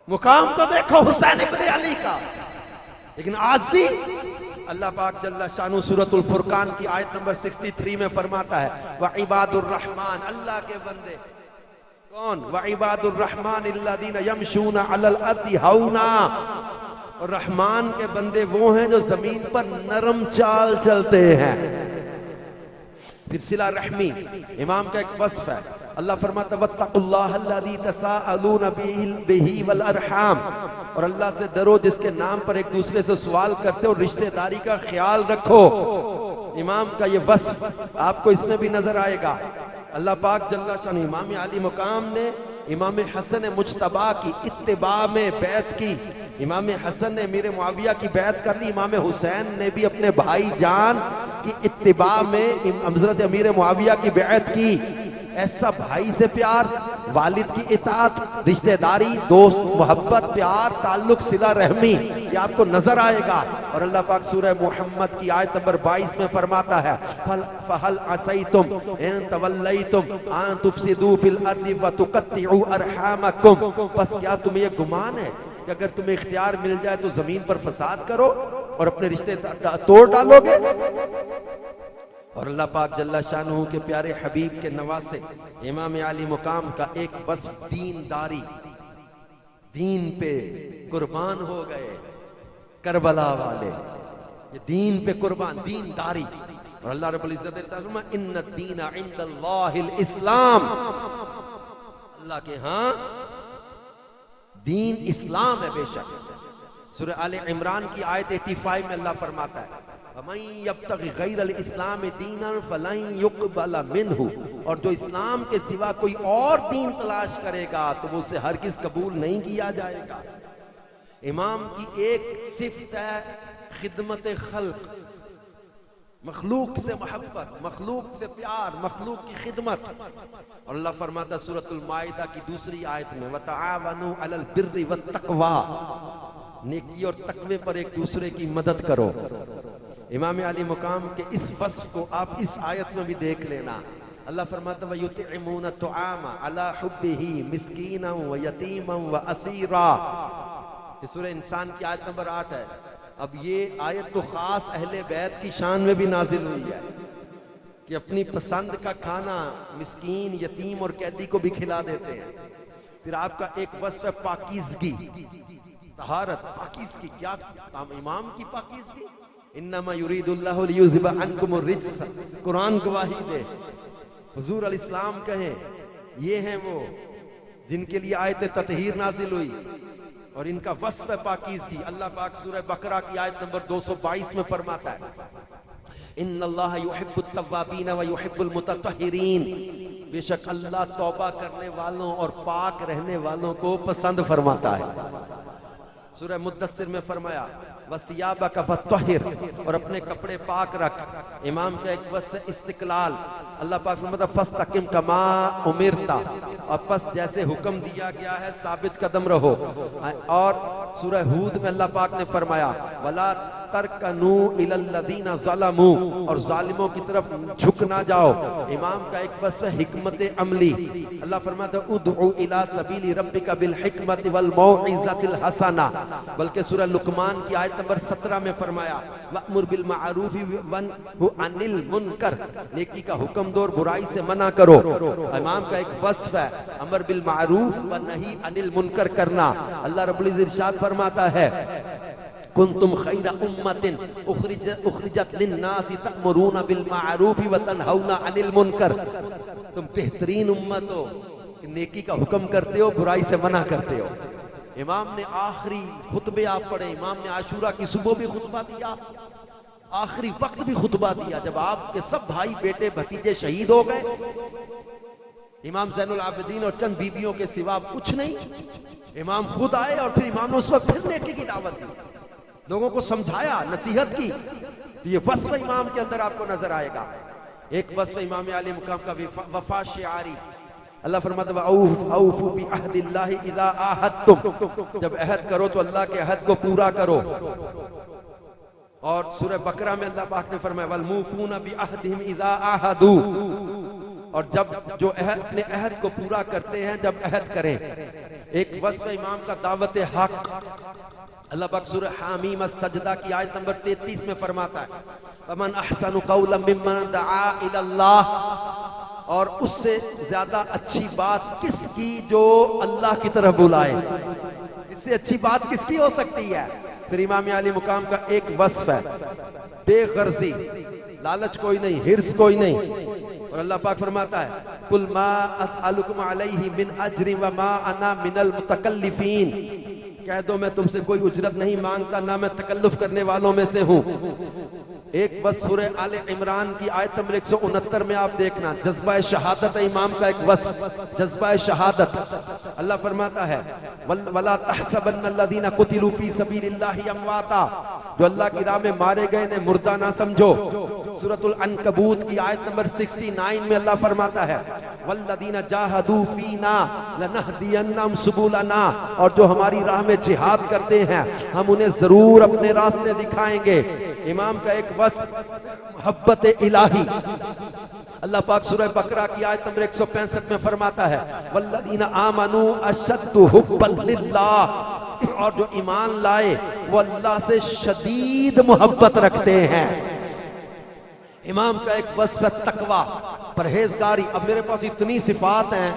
مقام تو دیکھو حسین ابن علی کا، لیکن عاجزی اللہ پاک جل شانہ سورۃ الفرقان کی آیت نمبر 63 میں فرماتا ہے وعباد الرحمن، اللہ کے بندے کون؟ وعباد الرحمن الذین یمشون علی الارض ہونا، اور رحمان کے بندے وہ ہیں جو زمین پر نرم چال چلتے ہیں۔ پھر صلہ رحمی امام کا ایک وصف ہے، اللہ فرماتا واتقوا اللہ الذی تساءلون بہ والارحام، اور اللہ سے ڈرو جس کے نام پر ایک دوسرے سے سوال کرتے ہو، رشتہ داری کا خیال رکھو۔ امام کا یہ وصف آپ کو اس میں بھی نظر آئے گا۔ اللہ پاک جل شانہ امام علی مقام نے امام حسن مجتبیٰ کی اتباع میں بیعت کی، امام حسن نے امیر معاویہ کی بیعت کر لی، امام حسین نے بھی اپنے بھائی جان کی اتباع میں حضرت امیر معاویہ کی بیعت کی۔ ایسا بھائی سے پیار، والد کی اطاعت، رشتہ داری، دوست، محبت، پیار، تعلق، صلہ رحمی، یہ آپ کو نظر آئے گا۔ اور اللہ پاک سورہ محمد کی آیت نمبر 22 میں فرماتا ہے فَهَلْ عَصَيْتُمْ إِن تَوَلَّيْتُمْ أَن تُفْسِدُوا فِي الْأَرْضِ وَتُقَطِّعُوا أَرْحَامَكُمْ، بس کیا تمہیں یہ گمان ہے کہ اگر تمہیں اختیار مل جائے تو زمین پر فساد کرو اور اپنے رشتے توڑ ڈالو گے؟ اور اللہ پاک جل شانہ کے پیارے حبیب کے نواسے امام علی مقام کا ایک وصف دینداری، دین پہ قربان ہو گئے کربلا والے، یہ دین پہ قربان، دینداری. اور اللہ رب العزت نے فرمایا ان الدین عند اللہ الاسلام، اللہ کے ہاں دین اسلام ہے. بے شک سورہ آل عمران کی آیت 85 میں اللہ فرماتا ہے وَمَن يَبْتَغِ غَيْرَ الْإِسْلَامِ دِينًا فَلَن يُقْبَلَ مِنْهُ، اور جو اسلام کے سوا کوئی اور دین تلاش کرے گا تو وہ اسے ہرگز قبول نہیں کیا جائے گا. امام کی ایک صفت ہے خدمت خلق، مخلوق سے محبت، مخلوق سے پیار، مخلوق کی خدمت. اور اللہ فرماتا ہے سورۃ المائدہ کی دوسری آیت میں وَتَعَاوَنُوا عَلَى الْبِرِّ وَالتَّقْوَىٰ، نیکی اور تقوی پر ایک دوسرے کی مدد کرو. امام علی مقام کے اس وصف کو آپ اس آیت میں بھی دیکھ لینا. اللہ فرماتا ہے وَيُطْعِمُونَ الطَّعَامَ عَلَى حُبِّهِ مِسْكِينًا وَيَتِيمًا وَأَسِيرًا، یہ سورہ انسان کی آیت نمبر 8 ہے. اب یہ آیت تو خاص اہل بیت کی شان میں بھی نازل ہوئی ہے کہ اپنی پسند کا کھانا مسکین، یتیم اور قیدی کو بھی کھلا دیتے ہیں. پھر آپ کا ایک وصف ہے پاکیزگی، طہارت، پاکیزگی. کیا امام کی پاکیزگی؟ انما یرید اللہ لیذھب عنکم الرجس، قرآن گواہی دے، حضور علیہ السلام کہیں یہ ہیں وہ جن کے لیے آیت تطہیر نازل ہوئی اور ان کا وصف ہے پاکیزگی. اللہ پاک سورہ بقرہ کی آیت نمبر 222 میں فرماتا ہے ان اللہ یحب التوابین ویحب المتطہرین، بے شک اللہ توبہ کرنے والوں اور پاک رہنے والوں کو پسند فرماتا ہے. سورہ مدثر میں فرمایا وَثِيَابَكَ فَطَّهِرْ، اور اپنے کپڑے پاک رکھ. امام کا ایک وصف استقلال. اللہ پاک فرماتا فَاسْتَقِمْ كَمَا أُمِرْتَ، اور پس جیسے حکم دیا گیا ہے ثابت قدم رہو. اور سورہ ہود میں اللہ پاک نے فرمایا وَلَا تَرْكَنُوا إِلَى الَّذِينَ ظَلَمُوا، اور ظالموں کی طرف جھک نہ جاؤ. امام کا ایک وصف ہے حکمت عملی. اللہ فرماتا اُدْعُوا إِلَى سَبِيلِ رَبِّكَ بِالْحِكْمَةِ وَالْمَوْعِظَةِ الْحَسَنَةِ، بلکہ سورہ لقمان کی آیت نمبر 17 میں فرمایا وَأْمُرْ بِالْمَعْرُوفِ وَانْهِ عَنِ الْمُنْكَرِ، نیکی کا حکم دو اور برائی سے منع کرو. امام کا ایک وصف ہے امر بالمعروف ونہی عن المنکر کرنا. اللہ رب العزت ارشاد فرماتا ہے کنتم خیر امت اخرجت للناس تأمرون بالمعروف وتنہون عن المنکر، تم بہترین امت ہو، نیکی کا حکم کرتے ہو، برائی سے منع کرتے ہو. امام نے آخری خطبے آپ پڑھے، امام نے عاشورہ کی صبح بھی خطبہ دیا، آخری وقت بھی خطبہ دیا جب آپ کے سب بھائی بیٹے بھتیجے شہید ہو گئے. امام زین العابدین اور چند بیویوں کے سوا کچھ نہیں. امام خود آئے اور پھر امام نے اس وقت پھر نیکی کی دعوت دی، لوگوں کو سمجھایا، نصیحت کی. یہ وصف امام کے اندر آپ کو نظر آئے گا. ایک وصف امام علی مقام کا وفا شعاری. اللہ فرماتا ہے اوفوا بعہد اللہ اذا عاہدتم، جب عہد کرو تو اللہ کے عہد کو پورا کرو. اور سورہ بقرہ میں اللہ پاک نے فرمایا والموفون بعہدہم اذا عاہدوا، اور جب جو اپنے عہد کو پورا کرتے ہیں جب عہد کریں. ایک وصف امام کا دعوت حق. اللہ پاک سورہ حامیم السجدہ کی آیت نمبر 33 میں فرماتا ہے وَمَنْ أَحْسَنُ قَوْلًا مِّمَّنْ دَعَا إِلَى اللَّهِ، اور اس سے زیادہ اچھی بات کس کی جو اللہ کی طرف بلائے. اس سے اچھی بات کس کی ہو سکتی ہے؟ پھر امام علی مقام کا ایک وصف ہے بے غرضی، لالچ کوئی نہیں، حرص کوئی نہیں. اور اللہ پاک فرماتا ہے قُلْ مَا أَسْأَلُكُمْ عَلَيْهِ مِنْ أَجْرٍ وَمَا أَنَا مِنَ الْمُتَكَلِّفِينَ، کہہ دو میں تم سے کوئی اجرت نہیں مانگتا، نہ میں تکلف کرنے والوں میں سے ہوں. ایک بس سورہ آل عمران کی آیت نمبر 169 میں آپ دیکھنا جذبہ شہادت امام کا ایک وصف، جذبہ شہادت. اللہ فرماتا ہے وَلَا تَحْسَبَنَّ الَّذِينَ قُتِلُوا فِي سَبِيلِ اللَّهِ أَمْوَاتًا، جو اللہ کی راہ میں مارے گئے نے مردہ نہ سمجھو. سورۃ العنکبوت کی آیت نمبر 69 میں اللہ فرماتا ہے وَالَّذِينَ جَاهَدُوا فِينَا لَنَهْدِيَنَّهُمْ سُبُلَنَا، اور جو ہماری راہ میں جہاد کرتے ہیں ہم انہیں ضرور اپنے راستے دکھائیں گے. امام کا ایک وصف محبت الہی. اللہ پاک سورہ بقرہ کی آیت نمبر 165 میں فرماتا ہے والذین آمنوا اشد حبا للہ، اور جو ایمان لائے وہ اللہ سے شدید محبت رکھتے ہیں۔ امام کا ایک وصف ہے تقوی، پرہیزگاری۔ اب میرے پاس اتنی صفات ہیں،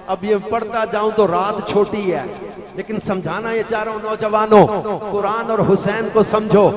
اب یہ پڑھتا جاؤں تو رات چھوٹی ہے، لیکن سمجھانا یہ چاہ رہا ہوں نوجوانوں، قرآن اور حسین کو سمجھو۔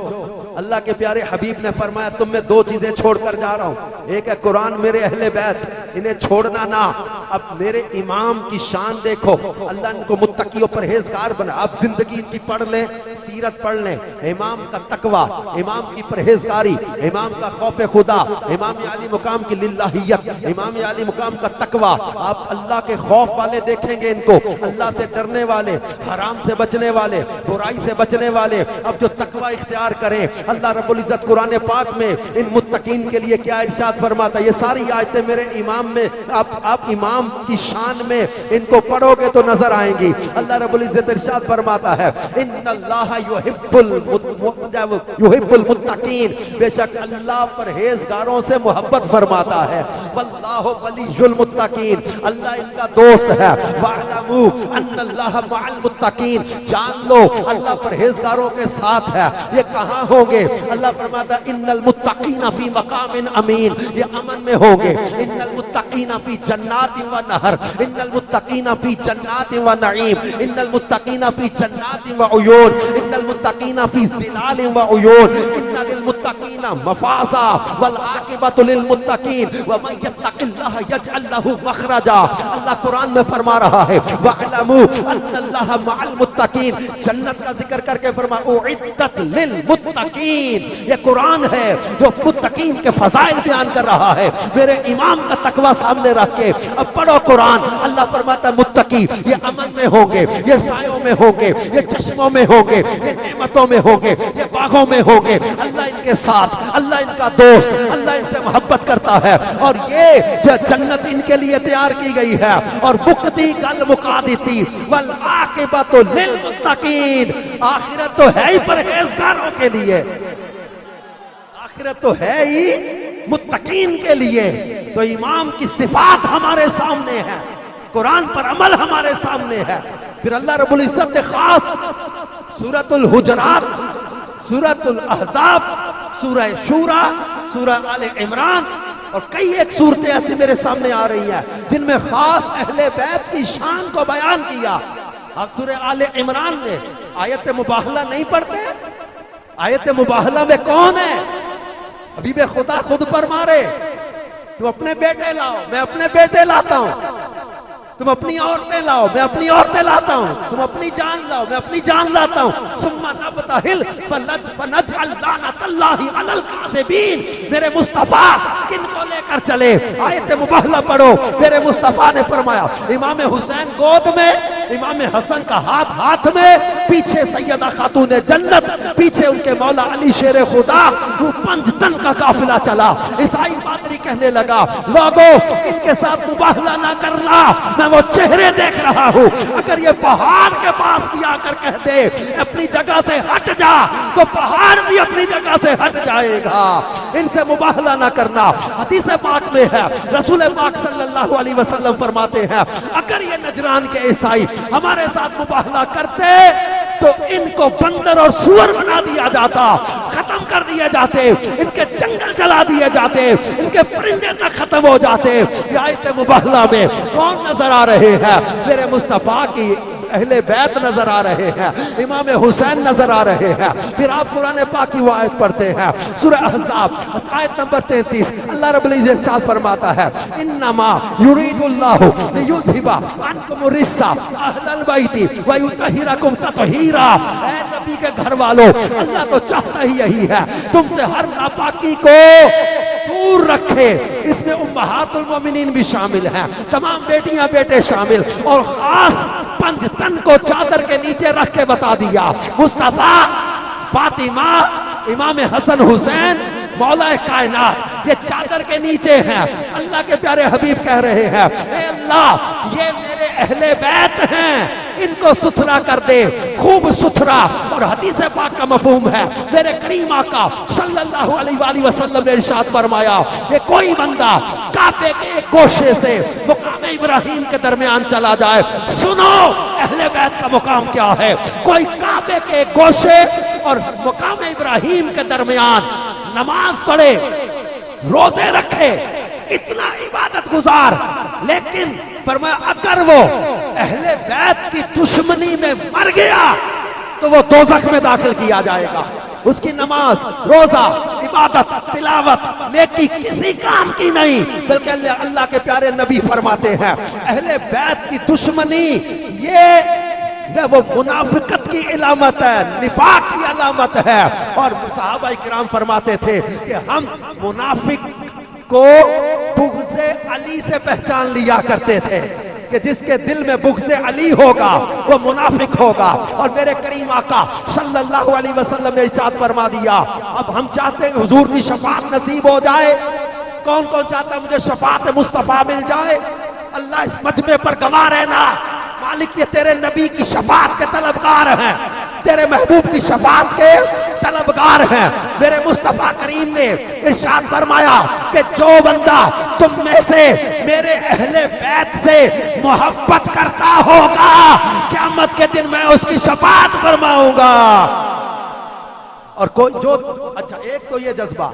اللہ کے پیارے حبیب نے فرمایا تم میں دو چیزیں چھوڑ کر جا رہا ہوں، ایک ہے قرآن، میرے اہل بیت، انہیں چھوڑنا نہ۔ اب میرے امام کی شان دیکھو، اللہ ان کو متقی و پرہیزگار بنا۔ آپ زندگی ان کی پڑھ لیں، سیرت پڑھ لیں، امام کا تقوی، امام کی پرہیزگاری، امام کا خوف خدا، امام علی مقام کی للہیت، امام علی مقام کا تقوی۔ آپ اللہ کے خوف والے دیکھیں گے ان کو، اللہ سے ڈرنے والے، حرام سے بچنے والے، برائی سے بچنے والے۔ اب جو تقوی اختیار کریں، اللہ رب العزت قرآن پاک میں ان متقین کے لیے کیا ارشاد فرماتا ہے؟ یہ ساری آیتیں میرے امام میں، آپ امام کی شان میں ان کو پڑھو گے تو نظر آئیں گی۔ اللہ رب العزت ارشاد فرماتا ہے ان اللہ یحب المتقین، بے شک اللہ پرہیزگاروں سے محبت فرماتا ہے۔ واللہ ولی المتقین، اللہ ان کا دوست ہے۔ واعلموا ان اللہ مع المتقین، جان لو اللہ پرہیزگاروں کے ساتھ ہے۔ یہ کہاں ہوں گے؟ اللہ فرماتا ہے ان المتقین فی مقام امین، یہ امن میں ہوں گے۔ ان المتقین فی جنات و نہر، ان المتقین فی جنات و نعیم، ان المتقین فی جنات و عیون، ان المتقین فی ظلال و عیون، ان للمتقین مفازا والعاقبۃ للمتقین ومن یتق اللہ یجعل لہ مخرجا۔ اللہ قرآن میں فرما رہا ہے وَاعْلَمُوا أَنَّ اللَّهَ مَعَ الْمُتَّقِينَ، جنت کا ذکر کر کے فرما اُعِدَّتْ لِلْمُتَّقِينَ، یہ قرآن ہے جو متقین کے فضائل بیان کر رہا ہے۔ میرے امام کا تقوی سامنے رکھ کے اب پڑھو قرآن۔ اللہ فرماتا ہے متقی یہ امن میں ہوں گے، یہ سایوں میں ہوں گے، یہ چشموں میں ہوں گے، یہ نعمتوں میں ہوں گے، یہ باغوں میں ہوں گے۔ اللہ ان کے ساتھ، اللہ ان کا دوست، اللہ ان سے محبت کرتا ہے۔ اور یہ جو جنت ان کے لیے تیار کی گئی ہے، اور بکتی گل مکا دیتی والعاقبۃ للمتقین، آخرت تو ہے ہی پرہیزگاروں کے لیے، آخرت تو ہے ہی متقین کے لیے۔ تو امام کی صفات ہمارے سامنے ہے، قرآن پر عمل ہمارے سامنے ہے۔ پھر اللہ رب العزت نے خاص سورۃ الحجرات، سورۃ الاحزاب، سورہ شورى، سورہ آل عمران اور کئی ایک صورتیں ایسی میرے سامنے آ رہی ہیں جن میں خاص اہل بیت کی شان کو بیان کیا۔ اب سورہ آل عمران میں آیت مباہلہ نہیں پڑھتے؟ آیت مباہلہ میں کون ہے؟ حبیب خدا خود فرما رہے تم اپنے بیٹے لاؤ، میں اپنے بیٹے لاتا ہوں، تم اپنی عورتیں لاؤ، میں اپنی عورتیں لاتا ہوں، تم اپنی جان لاؤ، میں اپنی جان لاتا ہوں۔ ثم نبتہل فنجعل لعنۃ اللہ علی الکاذبین، میرے مصطفیٰ کن کو لے کر چلے؟ آیت مباہلہ پڑھو۔ میرے مصطفیٰ نے فرمایا امام حسین گود میں، امام حسن کا ہاتھ ہاتھ میں، پیچھے سیدہ خاتون جنت، پیچھے ان کے مولا علی شیر خدا، وہ 5 دن کا قافلہ چلا۔ عیسائی پادری کہنے لگا لوگو ان کے ساتھ مباہلہ نہ کرنا، میں وہ چہرے دیکھ رہا ہوں، اگر یہ پہاڑ کے پاس بھی آ کر کہہ دے اپنی جگہ سے ہٹ جا تو پہاڑ بھی اپنی جگہ سے ہٹ جائے گا۔ ان سے مباہلہ نہ کرنا۔ حدیث پاک میں ہے رسول پاک صلی اللہ علیہ وسلم فرماتے ہیں اگر یہ نجران کے عیسائی ہمارے ساتھ مباہلہ کرتے تو ان کو بندر اور سور بنا دیا جاتا، ختم کر دیے جاتے، ان کے جنگل جلا دیے جاتے، ان کے پرندے تک ختم ہو جاتے۔ یہ آیت مباہلہ میں کون نظر آ رہے ہیں؟ میرے مصطفیٰ کی اہل بیت نظر آ رہے ہیں، امام حسین نظر آ رہے ہیں۔ پھر آپ قرآن پاک کی وہ آیت پڑھتے ہیں سورہ احزاب آیت نمبر 33، اللہ رب العزت ارشاد فرماتا ہے انما یرید اللہ لیذھب عنکم الرجس اہل البیت ویطہرکم تطہیرا۔ اے نبی کے گھر والوں، اللہ تو چاہتا ہی یہی ہے تم سے ہر ناپاکی کو دور رکھے۔ اس میں امہات المومنین بھی شامل ہیں، تمام بیٹیاں بیٹے شامل، اور خاص 5 تن کو چادر کے نیچے رکھ کے بتا دیا مصطفیٰ، فاطمہ، امام حسن حسین، مولا کائنات یہ چادر کے نیچے ہیں. اللہ کے پیارے حبیب کہہ رہے ہیں اے اللہ یہ میرے اہل بیت ہیں, ان کو ستھرا کر دے, خوب ستھرا. اور حدیث پاک کا مفہوم ہے میرے کریم آقا صلی اللہ علیہ وآلہ وسلم نے ارشاد فرمایا کہ کوئی بندہ کعبے کے ایک گوشے سے مقام ابراہیم کے درمیان چلا جائے. سنو اہل بیت کا مقام کیا ہے. کوئی کعبے کے گوشے اور مقام ابراہیم کے درمیان نماز پڑھے, روزے رکھے, اتنا عبادت گزار, لیکن فرمایا اگر وہ اہل بیت کی دشمنی میں مر گیا تو وہ دوزخ میں داخل کیا جائے گا. اس کی نماز, روزہ, عبادت, تلاوت, نیکی کسی کام کی نہیں, بلکہ اللہ کے پیارے نبی فرماتے ہیں اہل بیت کی دشمنی یہ وہ منافقت کی علامت ہے, نفاق کی علامت ہے. اور صحابہ کرام فرماتے تھے کہ ہم منافق کو بغض علی سے پہچان لیا کرتے تھے کہ جس کے دل میں بغض علی ہوگا وہ منافق ہوگا. اور میرے کریم آقا صلی اللہ علیہ وسلم نے ارشاد فرما دیا اب ہم چاہتے ہیں حضور کی شفاعت نصیب ہو جائے. کون کون چاہتا ہے مجھے شفاعت مصطفیٰ مل جائے؟ اللہ اس مجمع پر گواہ رہنا مالک یہ تیرے نبی کی شفاعت کے طلبگار ہیں, تیرے محبوب کی شفاعت کے طلبگار ہیں. میرے مصطفیٰ کریم نے ارشاد فرمایا کہ جو بندہ تم میں سے میرے اہل بیت سے محبت کرتا ہوگا قیامت کے دن میں اس کی شفاعت فرماؤں گا. اور کوئی جو اچھا ایک تو یہ جذبہ,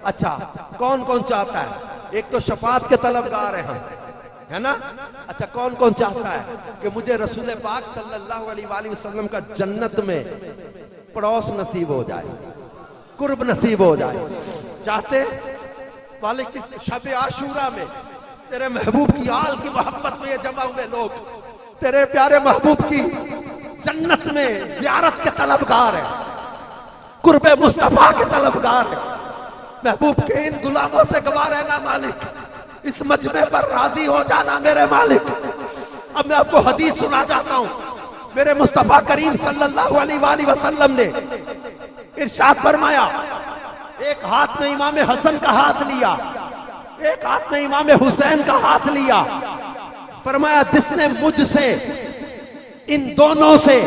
اچھا کون کون چاہتا ہے؟ ایک تو شفاعت کے طلبگار ہیں ہے نا. اچھا کون کون چاہتا ہے کہ مجھے رسول پاک صلی اللہ علیہ وآلہ وسلم کا جنت میں پڑوس نصیب ہو جائے, قرب نصیب ہو جائے؟ چاہتے مالک کس شب عاشورہ میں تیرے محبوب کی آل کی محبت میں یہ جمع ہوئے لوگ تیرے پیارے محبوب کی جنت میں زیارت کے طلبگار ہیں, قرب مصطفیٰ کے طلبگار ہیں. محبوب کے ان غلاموں سے گواہ رہنا مالک, اس مجمع پر راضی ہو جانا میرے مالک. اب میں آپ کو حدیث سنا جاتا ہوں. میرے مصطفیٰ کریم صلی اللہ علیہ وآلہ وسلم نے ارشاد فرمایا ایک ہاتھ میں امام حسن کا ہاتھ لیا, ایک ہاتھ میں امام حسین کا ہاتھ لیا. فرمایا جس نے مجھ سے ان دونوں سے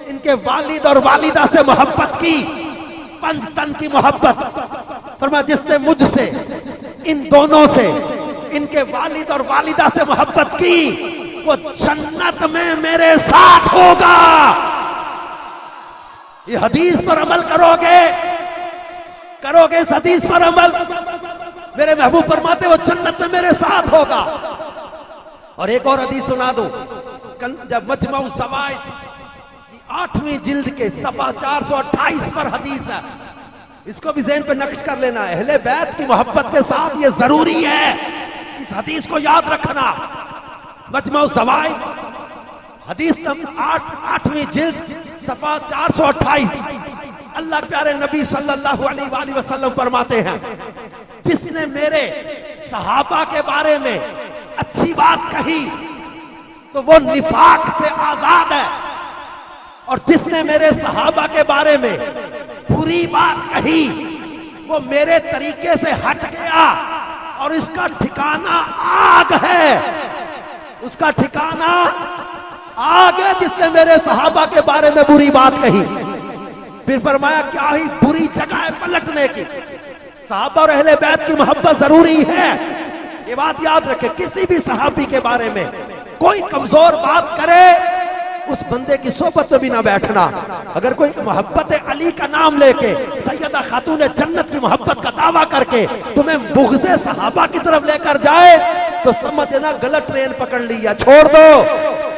ان کے والد اور والدہ سے محبت کی, پنج تن کی محبت, فرمایا جس نے مجھ سے ان دونوں سے ان کے والد اور والدہ سے محبت کی وہ جنت میں میرے ساتھ ہوگا. یہ حدیث پر عمل کرو گے اس حدیث پر عمل, میرے محبوب فرماتے وہ جنت میں میرے ساتھ ہوگا. اور ایک اور حدیث سنا دوں, جب مجمع الزوائد 8ویں جلد کے صفحہ 428 پر حدیث ہے, اس کو بھی ذہن پہ نقش کر لینا. اہل بیت کی محبت کے ساتھ یہ ضروری ہے, اس حدیث کو یاد رکھنا. مجمع الزوائد حدیث نمبر 8ویں جلد صفحہ 428. اللہ پیارے نبی صلی اللہ علیہ وآلہ وسلم فرماتے ہیں جس نے میرے صحابہ کے بارے میں اچھی بات کہی تو وہ نفاق سے آزاد ہے, اور جس نے میرے صحابہ کے بارے میں بری بات کہی وہ میرے طریقے سے ہٹ گیا اور اس کا ٹھکانہ آگ ہے, اس کا ٹھکانہ آگ ہے جس نے میرے صحابہ کے بارے میں بری بات کہی. پھر فرمایا کیا ہی بری جگہ ہے پلٹنے کی. صحابہ اور اہل بیت کی محبت ضروری ہے, یہ بات یاد رکھے. کسی بھی صحابی کے بارے میں کوئی کمزور بات کرے اس بندے کی صحبت میں بھی نہ بیٹھنا. اگر کوئی محبت علی کا نام لے کے سیدہ خاتون جنت کی محبت کا دعویٰ کر کے تمہیں بغض صحابہ کی طرف لے کر جائے تو سمجھنا غلط ٹرین پکڑ لیا, چھوڑ دو,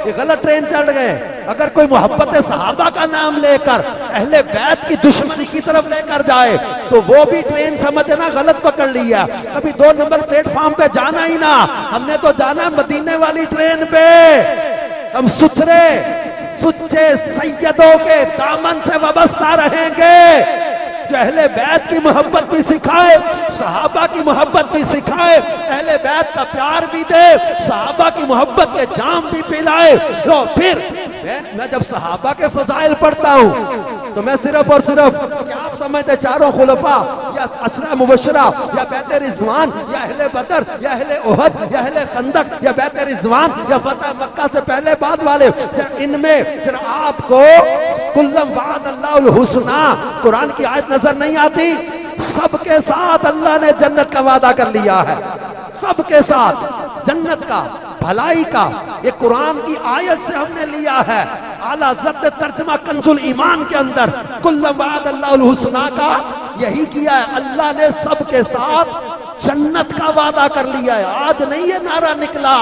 یہ غلط ٹرین چڑھ گئے. اگر کوئی محبت صحابہ کا نام لے کر اہل بیت کی دشمنی کی طرف لے کر جائے تو وہ بھی ٹرین سمجھنا غلط پکڑ لیا. کبھی 2 نمبر پلیٹ فارم پہ جانا ہی نہ, ہم نے تو جانا مدینے والی ٹرین پہ. ہم ستھرے سچے سیدوں کے دامن سے وابستہ رہیں گے جو اہل بیت کی محبت بھی سکھائے, صحابہ کی محبت بھی سکھائے, اہل بیت کا پیار بھی دے, صحابہ کی محبت کے جام بھی پلائے. تو پھر میں جب صحابہ کے فضائل پڑھتا ہوں تو میں صرف اور صرف کیا آپ سمجھتے چاروں خلفاء یا عشرہ مبشرہ یا بیت رضوان یا اہل بدر یا اہل احد یا اہل خندق یا بیت رضوان یا فتح مکہ سے پہلے بعد والے، ان میں پھر آپ کو کلم وعد اللہ الحسنہ قرآن کی آیت نظر نہیں آتی؟ سب کے ساتھ اللہ نے جنت کا وعدہ کر لیا ہے، سب کے ساتھ جنت کا، بھلائی کا، یہ قرآن کی آیت سے ہم نے لیا ہے۔ اعلیٰ حضرت نے ترجمہ کنز الایمان کے اندر کلم وعد اللہ الحسنہ کا یہی کیا ہے، اللہ نے سب کے ساتھ جنت کا وعدہ کر لیا ہے۔ آج نہیں یہ نعرہ نکلا،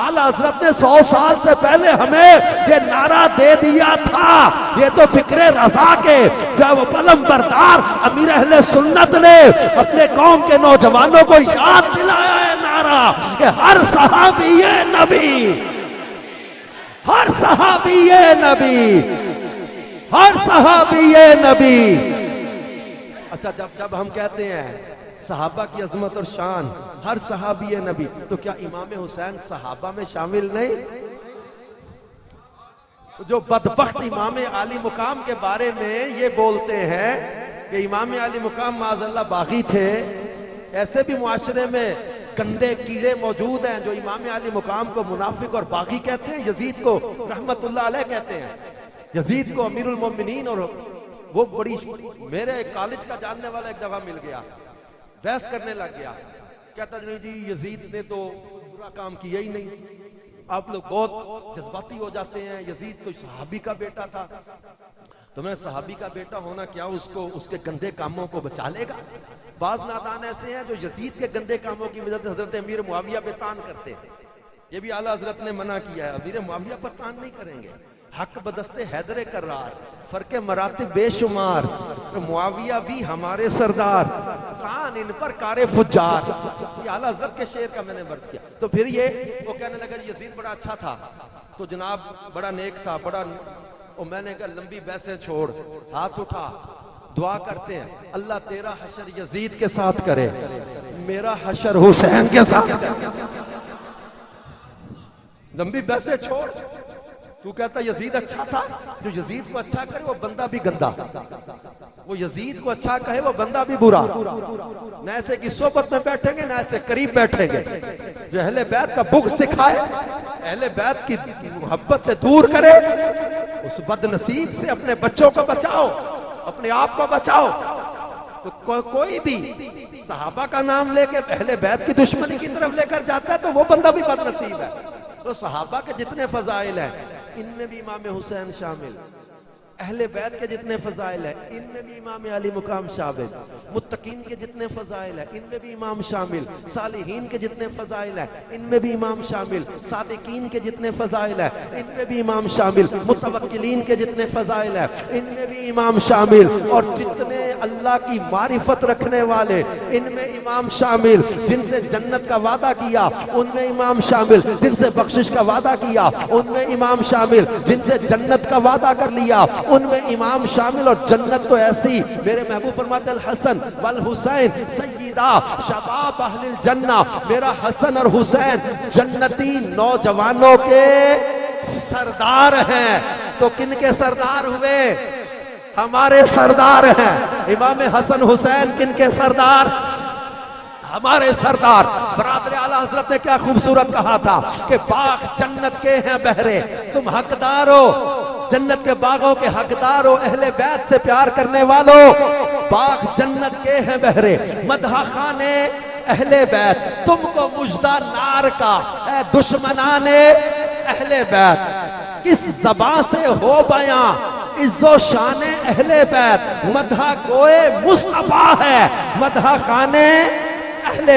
اعلیٰ حضرت نے 100 سال سے پہلے ہمیں یہ نعرہ دے دیا تھا۔ یہ تو فکر رضا کے جو علم بردار امیر اہل سنت نے اپنے قوم کے نوجوانوں کو یاد دلایا ہے نعرہ کہ ہر صحابی نبی، ہر صحابی نبی، ہر صحابی نبی۔ اچھا جب ہم کہتے ہیں صحابہ کی عظمت اور شان، ہر صحابی نبی، تو کیا امام حسین صحابہ میں شامل نہیں؟ جو بدبخت امام عالی مقام کے بارے میں یہ بولتے ہیں کہ امام عالی مقام معاذ اللہ باغی تھے، ایسے بھی معاشرے میں گندے کیڑے موجود ہیں جو امام عالی مقام کو منافق اور باغی کہتے ہیں، یزید کو رحمت اللہ علیہ کہتے ہیں، یزید کو امیر المومنین، اور وہ بڑی، میرے کالج کا جاننے والا ایک دفعہ مل گیا، بحث کرنے لگ گیا، کہتا نہیں جی یزید نے تو برا کام کیا ہی نہیں، آپ لوگ بہت جذباتی ہو جاتے ہیں، یزید تو صحابی کا بیٹا تھا، تو میں صحابی کا بیٹا ہونا کیا اس کو اس کے گندے کاموں کو بچا لے گا؟ بعض نادان ایسے ہیں جو یزید کے گندے کاموں کی وجہ سے حضرت امیر معاویہ پہ تان کرتے ہیں، یہ بھی اعلیٰ حضرت نے منع کیا ہے، امیر معاویہ پر تان نہیں کریں گے، حق بدست حیدر کرار، فرق مراتب بے شمار، معاویہ بھی ہمارے سردار، تان ان پر کار فجار، یہ اعلیٰ حضرت کے شعر کا میں نے ورد کیا۔ تو پھر یہ وہ کہنے لگا یزید بڑا اچھا تھا، تو جناب بڑا نیک تھا، بڑا، اور میں نے کہا لمبی بحثیں چھوڑ، ہاتھ اٹھا، دعا کرتے ہیں اللہ تیرا حشر یزید کے ساتھ کرے، میرا حشر حسین کے ساتھ کرے۔ لمبی بحثیں چھوڑ، تو کہتا یزید اچھا تھا، جو یزید کو اچھا کرے وہ بندہ بھی گندا، وہ یزید کو اچھا کہے وہ بندہ بھی برا، نہ ایسے کی صحبت میں بیٹھیں گے نہ ایسے قریب بیٹھیں گے، جو اہل بیت کا بغض سکھائے، اہل بیت کی محبت سے دور کرے، اس بد نصیب سے اپنے بچوں کو بچاؤ، اپنے آپ کو بچاؤ۔ تو کوئی بھی صحابہ کا نام لے کے اہل بیت کی دشمنی کی طرف لے کر جاتا ہے تو وہ بندہ بھی بد نصیب ہے۔ تو صحابہ کے جتنے فضائل ہیں ان میں بھی امام حسین شامل، اہل بیت کے جتنے فضائل ہیں ان میں بھی امام علی مقام شامل، متقین کے جتنے فضائل ہیں ان میں بھی امام شامل، صالحین کے جتنے فضائل ہیں ان میں بھی امام شامل، صادقین کے جتنے فضائل ہیں ان میں بھی امام شامل، متوکلین کے جتنے فضائل ہیں ان میں بھی امام شامل، اور جتنے اللہ کی معرفت رکھنے والے ان میں امام شامل، جن سے جنت کا وعدہ کیا ان میں امام شامل، جن سے بخشش کا وعدہ کیا ان میں امام شامل، جن سے جنت کا وعدہ کر لیا ان میں امام شامل۔ اور جنت تو ایسی، میرے محبوب فرماتے الحسن والحسین سیدہ شباب اہل الجنہ، میرا حسن اور حسین جنتی نوجوانوں کے سردار ہیں۔ تو کن کے سردار ہوئے؟ ہمارے سردار ہیں۔ امام حسن حسین کن کے سردار؟ ہمارے سردار۔ برادر اعلیٰ حضرت نے کیا خوبصورت کہا تھا کہ باغ جنت کے ہیں بہرے، تم حقدار ہو، جنت کے باغوں کے حقدار ہو، اہل بیت سے پیار کرنے والوں، باغ جنت کے ہیں بہرے، مدح خانے اہل بیت، تم کو مژدہ نار کا اے دشمنان اہل بیت، کس زبان سے ہو بیاں عز و شان اہل بیت، مدح گوئے مصطفیٰ ہے، مدح خانے اہل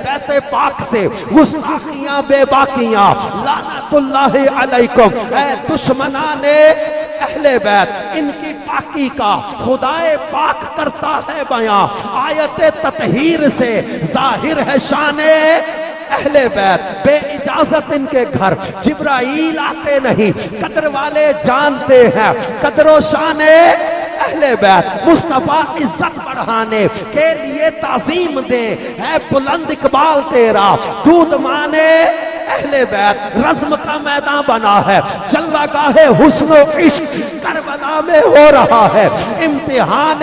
بیت پاک سے گستاخیاں بے باقیاں، لعنت اللہ علیکم اے دشمنان اہل بیت، ان کی پاکی کا خدائے پاک کرتا ہے بیاں، آیت تطہیر سے ظاہر ہے شان اہل بیت، بے اجازت ان کے گھر جبرائیل آتے نہیں، قدر والے جانتے ہیں قدر و شان اہل بیت، مصطفیٰ عزت بڑھانے کے لیے تعظیم دے، ہے بلند اقبال تیرا دودھ مانے اہل بیت، رزم کا میدان بنا ہے، جلوہ گاہ حسن و عشق کربلا میں ہو رہا ہے، امتحان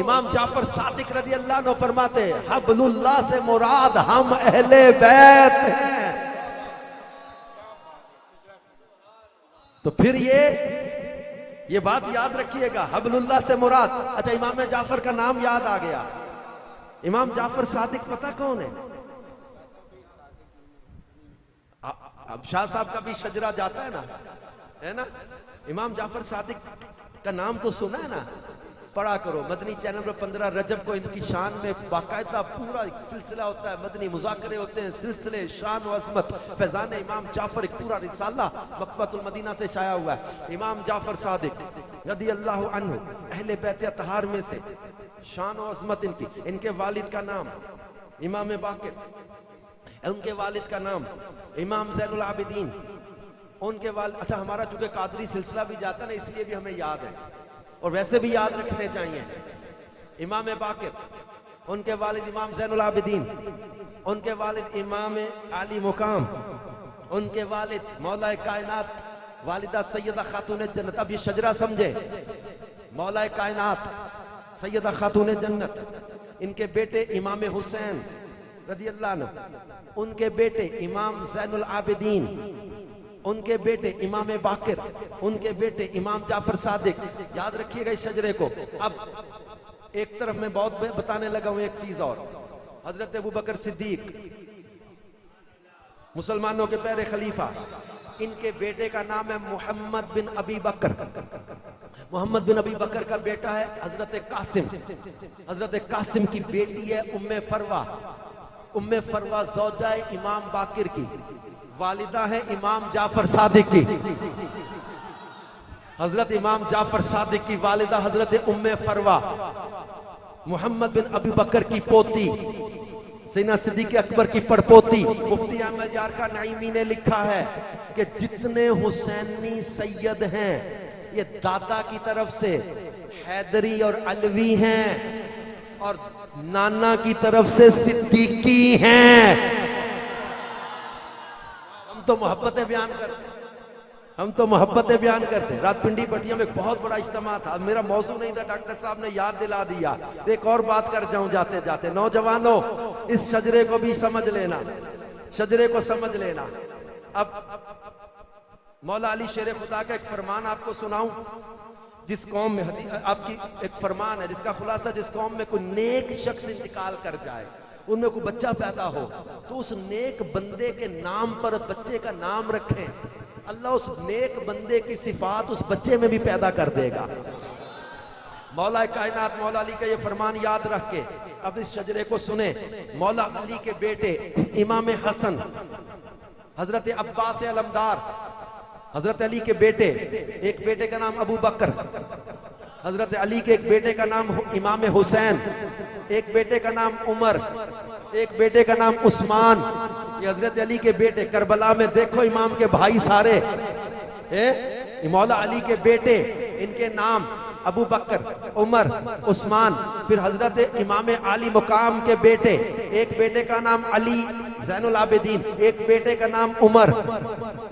امام جعفر صادق رضی اللہ عنہ فرماتے حبل اللہ سے مراد ہم اہل بیت ہیں. تو پھر یہ بات یاد رکھیے گا، حبل اللہ سے مراد. اچھا امام جعفر کا نام یاد آ گیا. امام جعفر صادق پتہ کون ہے؟ اب شاہ صاحب کا بھی شجرہ جاتا ہے نا. امام جعفر صادق کا نام تو سنا ہے نا، پڑھا کرو. مدنی چینل پر 15 رجب کو ان کی شان میں باقاعدہ پورا ایک سلسلہ ہوتا ہے، مدنی مذاکرے ہوتے ہیں، سلسلے شان و عظمت فیضان امام جعفر، ایک پورا رسالہ مکتبۃ المدینہ سے شائع ہوا ہے. امام جعفر صادق رضی اللہ عنہ اہل بیت اطہار میں سے، شان و عظمت ان کی. ان کے والد کا نام امام باقر، ان کے والد کا نام امام زین العابدین، ان کے والد. اچھا ہمارا چونکہ قادری سلسلہ بھی جاتا ہے نا، اس لیے بھی ہمیں یاد ہے اور ویسے بھی یاد رکھنے چاہیے. امام باقر، ان کے والد امام زین العابدین، ان کے والد امام علی مقام، ان کے والد مولا کائنات والدہ سیدہ خاتون جنت. اب یہ شجرہ سمجھے، مولا کائنات سیدہ خاتون جنت، ان کے بیٹے امام حسین رضی اللہ عنہ، ان کے بیٹے امام زین العابدین، ان کے بیٹے امام باقر، ان کے بیٹے امام جعفر صادق. یاد رکھیے گا اس شجرے کو. اب ایک طرف میں بہت بتانے لگا ہوں ایک چیز اور. حضرت ابوبکر صدیق مسلمانوں کے پہلے خلیفہ، ان کے بیٹے کا نام ہے محمد بن ابی بکر. محمد بن ابی بکر کا بیٹا ہے حضرت قاسم. حضرت قاسم کی بیٹی ہے ام فروہ. ام فروہ زوجہ امام باقر کی، والدہ ہے امام جعفر صادق کی. حضرت امام جعفر صادق کی والدہ حضرت ام فروہ محمد بن ابی بکر کی پوتی، سیدنا صدیق اکبر کی پڑپوتی. مفتی احمد یارکا نعیمی نے لکھا ہے کہ جتنے حسینی سید ہیں یہ دادا کی طرف سے حیدری اور علوی ہیں اور نانا کی طرف سے صدیقی ہیں. ہم تو محبتیں بیان کرتے. رات پنڈی بٹیا میں بہت بڑا اجتماع تھا. میرا موضوع نہیں تھا، ڈاکٹر صاحب نے یاد دلا دیا. ایک اور بات کر جاؤں جاتے جاتے. نوجوانوں اس شجرے کو بھی سمجھ لینا، شجرے کو سمجھ لینا. اب مولا علی شیر خدا کا ایک فرمان آپ کو سناؤں. جس قوم میں آپ کی ایک فرمان ہے جس کا خلاصہ، جس قوم میں کوئی نیک شخص انتقال کر جائے، ان میں کوئی بچہ پیدا ہو، تو اس نیک بندے کے نام پر بچے کا نام رکھیں. اللہ اس نیک بندے کی صفات اس بچے میں بھی پیدا کر دے گا. مولا کائنات مولا علی کا یہ فرمان یاد رکھ کے اب اس شجرے کو سنیں. مولا علی کے بیٹے امام حسن، حضرت عباس علمدار، حضرت علی کے بیٹے، ایک بیٹے کا نام ابو بکر، حضرت علی کے ایک بیٹے کا نام امام حسین، ایک بیٹے کا نام عمر، ایک بیٹے کا نام عثمان. یہ حضرت علی کے بیٹے. کربلا میں دیکھو امام کے بھائی سارے مولا علی کے بیٹے، ان کے نام ابو بکر، عمر، عثمان. پھر حضرت امام علی مقام کے بیٹے، ایک بیٹے کا نام علی زین العابدین، ایک بیٹے کا نام عمر.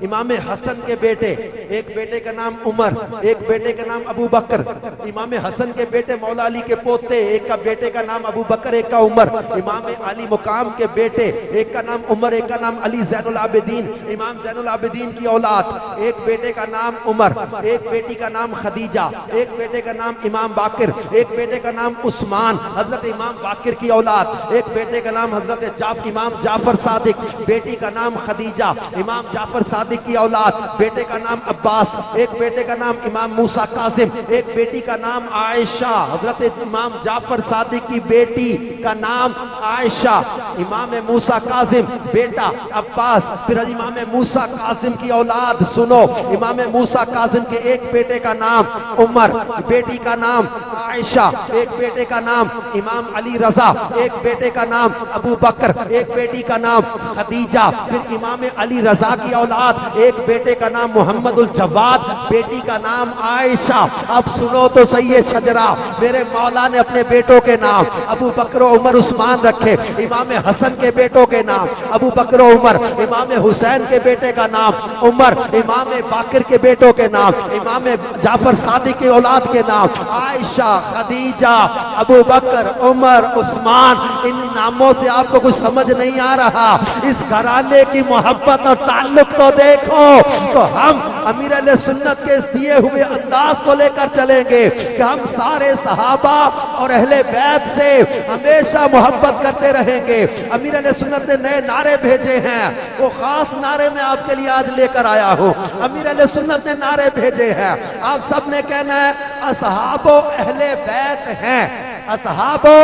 امام حسن کے بیٹے، ایک بیٹے کا نام عمر، ایک بیٹے کا نام ابو بکر. امام حسن کے بیٹے مولا علی کے پوتے، ایک کا بیٹے کا نام ابو بکر، ایک کا عمر. امام علی مقام کے بیٹے، ایک کا نام عمر، ایک کا نام علی زین العابدین. امام زین العابدین کی اولاد، ایک بیٹے کا نام عمر، ایک بیٹی کا نام خدیجہ، ایک بیٹے کا نام امام باقر، ایک بیٹے کا نام عثمان. حضرت امام باقر کی اولاد، ایک بیٹے کا نام حضرت امام جعفر صادق، بیٹی کا نام خدیجہ. امام جعفر صادق کی اولاد، بیٹے کا نام عباس، ایک بیٹے کا نام امام موسیٰ کاظم، ایک بیٹی کا نام عائشہ. حضرت امام جعفر صادق کی بیٹی کا نام عائشہ. امام موسیٰ کاظم بیٹا عباس. پھر امام موسیٰ کاظم کی اولاد سنو. امام موسیٰ کاظم کے ایک بیٹے کا نام عمر، بیٹی کا نام عائشہ، ایک بیٹے کا نام امام علی رضا، ایک بیٹے کا نام ابو بکر، ایک بیٹی کا نام خدیجہ. پھر امام علی رضا کی اولاد، ایک بیٹے کا نام محمد الجواد، بیٹی کا نام عائشہ. اب سنو تو صحیح شجرہ. میرے مولا نے اپنے بیٹوں کے نام ابو بکر و عمر عثمان رکھے. امام حسن کے بیٹوں کے نام ابو بکر و عمر. امام حسین کے بیٹے کا نام عمر. امام باقر کے بیٹوں کے نام، امام جعفر صادق کی اولاد کے نام عائشہ، خدیجہ، ابو بکر، عمر، عثمان، ان ناموں سے آپ کو کچھ سمجھ نہیں آ رہا؟ اس گھرانے کی محبت اور تعلق تو دیکھو۔ تو ہم امیر اہل سنت کے اس دیے ہوئے انداز کو لے کر چلیں گے کہ ہم سارے صحابہ اور اہل بیت سے ہمیشہ محبت کرتے رہیں گے۔ امیر اہل سنت نے نئے نعرے بھیجے ہیں، وہ خاص نعرے میں آپ کے لیے آج لے کر آیا ہوں۔ امیر اہل سنت نے نعرے بھیجے ہیں، آپ سب نے کہنا ہے اصحاب و اہل بیت ہیں، اصحاب و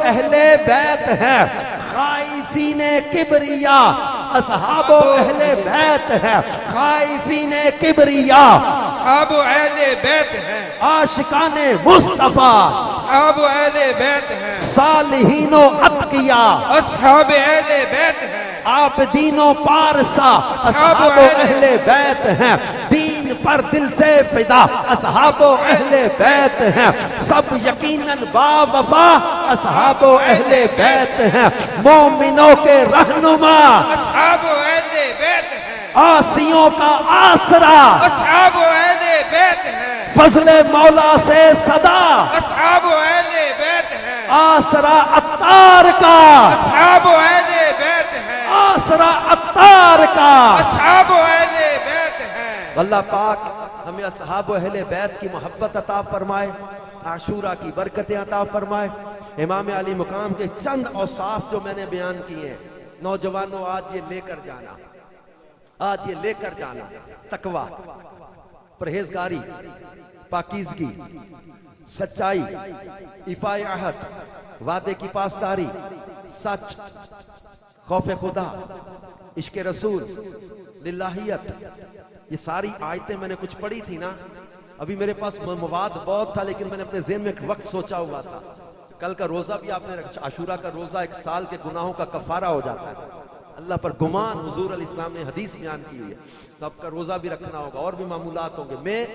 اہل بیت ہیں، خائفین کبریا، اصحاب و اہل بیت ہیں، خائفین کبریا، اصحاب اہل بیت ہیں، عاشقان مصطفیٰ، اصحاب اہل بیت ہیں، صالحین و اتقیا، اصحاب اہل بیت ہیں، عابدین و پارسا، اصحاب و اہل بیت ہیں، دین پر دل سے فدا، اصحاب و اہل بیت ہیں، سب یقیناً با وفا، اصحاب و اہل بیت ہیں، مومنوں کے رہنما، اصحاب اہل بیت ہیں، عاصیوں کا آسرا، اصحاب اہل بیت ہیں، فضل مولا سے صدا، اصحاب اہل بیت ہیں، آسرا عطار کا، اصحاب اہل بیت ہیں، آسرا عطار کا۔ اصحاب اہل بیت ہیں۔ اللہ پاک ہمیں اصحاب و اہل بیت کی محبت عطا فرمائے، عاشورہ کی برکتیں عطا فرمائے۔ امام علی مقام کے چند اوصاف جو میں نے بیان کیے ہیں، نوجوانوں آج یہ لے کر جانا، آج یہ لے کر جانا، تقویٰ، پرہیزگاری، پاکیزگی، سچائی، ایفاء عہد، وعدے کی پاسداری، سچ، خوف خدا، عشق رسول، للہیت، یہ ساری آیتیں میں نے کچھ پڑھی تھی نا۔ ابھی میرے پاس مواد بہت تھا، لیکن میں نے اپنے ذہن میں ایک وقت سوچا ہوا تھا، کل کا روزہ بھی آپ نے عاشورہ کا روزہ ایک سال کے گناہوں کا کفارہ ہو جاتا ہے، اللہ پر گمان، حضور علیہ السلام نے حدیث بیان کی ہوئی ہے، تو آپ کا روزہ بھی رکھنا ہوگا، اور بھی معمولات ہوں گے۔ میں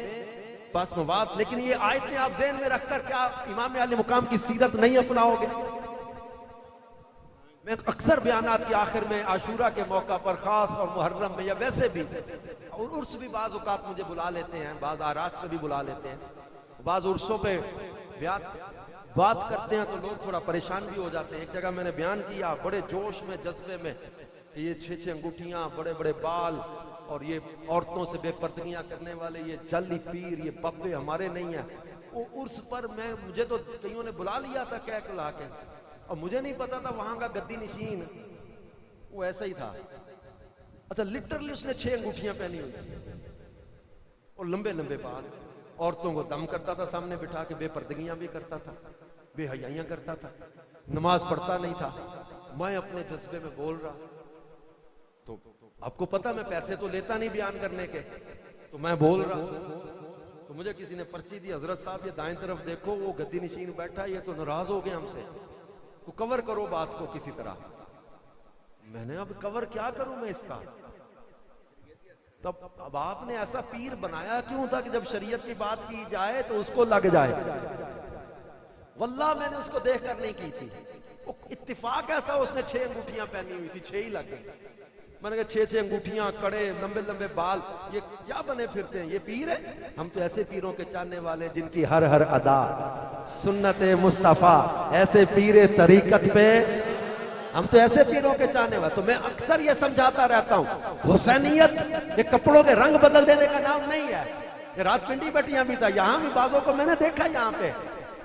پاس مواد، لیکن یہ آیتیں آپ ذہن میں رکھ کر کیا امام علی مقام کی سیرت نہیں اپناؤ گے؟ میں اکثر بیانات کے آخر میں عاشورہ کے موقع پر خاص اور محرم میں یا ویسے بھی، اور عرس بھی بعض اوقات مجھے بلا لیتے ہیں، بعض آراس میں بھی بلا لیتے ہیں، بعض عرسوں پہ بات کرتے ہیں تو لوگ تھوڑا پریشان بھی ہو جاتے ہیں۔ ایک جگہ میں نے بیان کیا بڑے جوش میں، جذبے میں، یہ 6 انگوٹھیاں، بڑے بڑے بال، اور یہ عورتوں سے بے پردگیاں کرنے والے یہ جعلی پیر، یہ ببے ہمارے نہیں ہیں۔ وہ عرس پر مجھے تو کئیوں نے بلا لیا تھا کہہ کلا کے، اور مجھے نہیں پتا تھا وہاں کا گدی نشین وہ ایسا ہی تھا۔ اچھا لٹرلی اس نے 6 انگوٹھیاں پہنی ہوئی اور لمبے لمبے بال، عورتوں کو دم کرتا تھا سامنے بٹھا کے، بے پردگیاں بھی کرتا تھا، بے حیائیاں کرتا تھا، نماز پڑھتا نہیں تھا۔ میں اپنے جذبے میں بول رہا، تو آپ کو پتا میں پیسے تو لیتا نہیں بیان کرنے کے، تو میں بول رہا، تو مجھے کسی نے پرچی دی، حضرت صاحب یہ دائیں طرف دیکھو وہ گدی نشین بیٹھا، یہ تو ناراض ہو گئے ہم سے، تو کور کرو بات کو کسی طرح۔ میں نے اب کور کیا کروں میں اس کا؟ تب اب آپ نے ایسا پیر بنایا کیوں تھا کہ جب شریعت کی بات کی جائے تو اس کو لگ جائے؟ واللہ میں نے اس کو دیکھ کر نہیں کی تھی، اتفاق ایسا اس نے 6 انگوٹھیاں پہنی ہوئی تھی، 6 ہی لگ گئی۔ میں نے کہا 6 انگوٹھیاں، کڑے، لمبے لمبے بال، یہ کیا بنے پھرتے ہیں؟ یہ پیر ہے؟ ہم تو ایسے پیروں کے چاہنے والے جن کی ہر ہر ادا سنت مصطفیٰ، ایسے پیر طریقت پہ، ہم تو ایسے پیروں کے چاہنے والے۔ تو میں اکثر یہ سمجھاتا رہتا ہوں، حسینیت یہ کپڑوں کے رنگ بدل دینے کا نام نہیں ہے۔ یہ رات پنڈی بٹیاں بھی تھا، یہاں بھی بعضوں کو میں نے دیکھا، یہاں پہ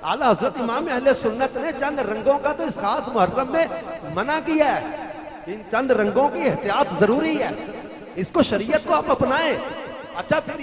اعلیٰ حضرت امام اہل سنت نے چند رنگوں کا تو اس خاص محرم میں منع کیا ہے، ان چند رنگوں کی احتیاط ضروری ہے، اس کو شریعت کو آپ اپنائیں۔ اچھا پھر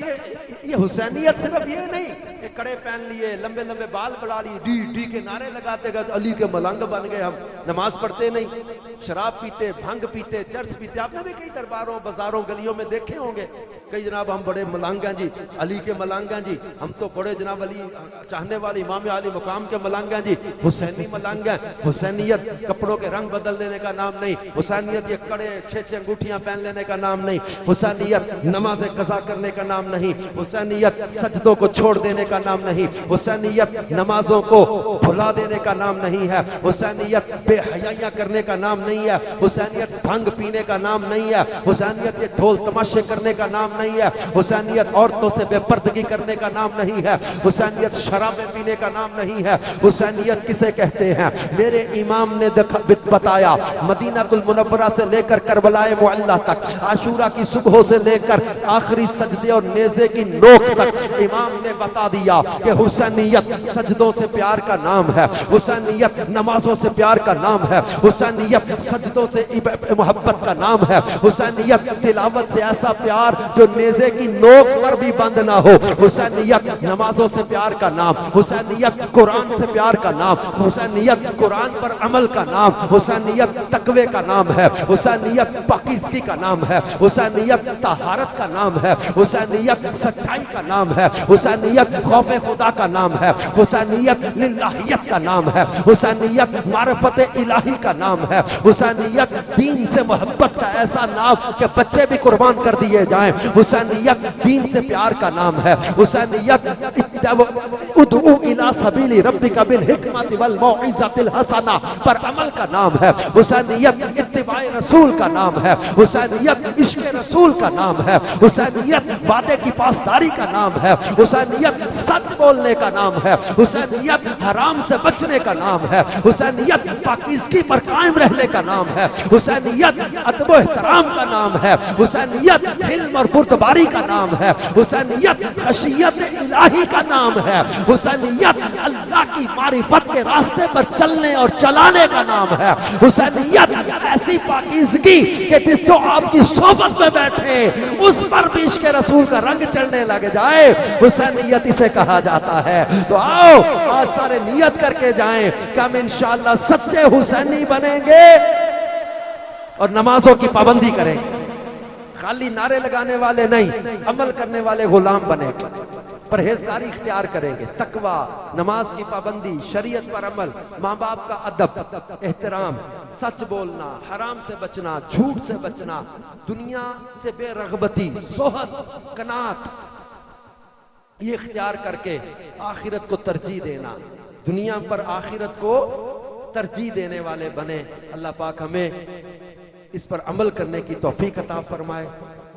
یہ حسینیت صرف یہ نہیں کہ کڑے پہن لیے، لمبے لمبے بال بڑھا لیے، ڈی ڈی کے نعرے لگاتے گئے، علی کے ملنگ بن گئے ہم، نماز پڑھتے نہیں، شراب پیتے، بھنگ پیتے، چرس پیتے۔ آپ نے بھی کئی درباروں، بازاروں، گلیوں میں دیکھے ہوں گے، کئی جناب ہم بڑے ملنگ ہیں جی، علی کے ملنگ ہیں جی، ہم تو بڑے جناب علی چاہنے والے امام علی مقام کے ملنگ ہیں جی، حسینی ملنگ ہیں۔ حسینیت کپڑوں کے رنگ بدل دینے کا نام نہیں، حسینیت یہ کڑے 6 انگوٹھیاں پہن لینے کا نام نہیں، حسینیت نمازیں قضا کرنے کا نام نہیں، حسینیت سجدوں کو چھوڑ دینے کا نام نہیں، حسینیت نمازوں کو بھلا دینے کا نام نہیں ہے، حسینیت بے حیائیاں کرنے کا نام نہیں ہے، حسینیت بھنگ پینے کا نام نہیں ہے، حسینیت یہ ڈھول تماشے کرنے کا نام نہیں ہے. حسینیت عورتوں سے بے پردگی کرنے کا نام نہیں ہے. حسینیت شرابیں پینے کا نام نہیں ہے. حسینیت کسے کہتے ہیں؟ میرے امام نے بتایا مدینہ المنورہ سے لے کر کربلائے معلی تک، عاشورہ کی صبحوں سے لے کر آخری سجدے اور نیزے کی نوک تک امام نے بتا دیا کہ حسینیت سجدوں سے پیار کا نام ہے، حسینیت نمازوں سے پیار کا نام ہے، حسینیت سجدوں سے محبت کا نام ہے، حسینیت تلاوت سے ایسا پیار جو نیزے کی نوک پر بھی بند نہ ہو، حسینیت نمازوں سے پیار کا نام، حسینیت قرآن سے پیار کا نام، حسینیت قرآن پر عمل کا نام، حسینیت تقوی کا نام ہے، حسینیت پاکیزگی کا نام ہے، حسینیت طہارت کا نام ہے، حسینیت سچائی کا نام ہے، حسینیت خوف خدا کا نام ہے، حسینیت للہیت کا نام ہے، حسینیت معرفت الہی کا نام ہے، حسینیت دین سے محبت کا ایسا نام کہ بچے بھی قربان کر دیے جائیں، حسینیت دین سے پیار کا نام ہے، حسینیت ادعو الی سبیل ربک بالحکمت والموعظۃ الحسنہ پر عمل کا نام ہے، حسینیت اتباع رسول کا نام ہے، حسینیت عشق رسول کا نام ہے، حسینیت وعدے کی پاسداری کا نام ہے، حسینیت سچ بولنے کا نام ہے، حسینیت حرام سے بچنے کا نام ہے، حسینیت پاکیزگی پر قائم رہنے کا نام ہے، حسینیت ادب و احترام کا نام ہے، حسینیت علم اور بردباری کا نام ہے، حسینیت خشیت الہی کا نام ہے، حسینیت اللہ کی معرفت کے راستے پر چلنے اور چلانے کا نام ہے، حسینیت ایسی پاکیزگی کہ جس جو آپ کی صحبت میں بیٹھے اس پر بھی عشق رسول کا رنگ چڑھنے لگ جائے، حسینیت اسے کہا جاتا ہے. تو آؤ آج سارے نیت کر کے جائیں کہ ہم انشاءاللہ سچے حسینی بنیں گے اور نمازوں کی پابندی کریں گے. خالی نعرے لگانے والے نہیں، عمل کرنے والے غلام بنیں گے، پرہیزگاری اختیار کریں گے، تقوی، نماز کی پابندی، شریعت پر عمل، ماں باپ کا ادب، احترام، سچ بولنا، حرام سے بچنا، جھوٹ سے بچنا، دنیا سے بے رغبتی، زہد، قناعت، یہ اختیار کر کے آخرت کو ترجیح دینا، دنیا پر آخرت کو ترجیح دینے والے بنے. اللہ پاک ہمیں اس پر عمل کرنے کی توفیق عطا فرمائے،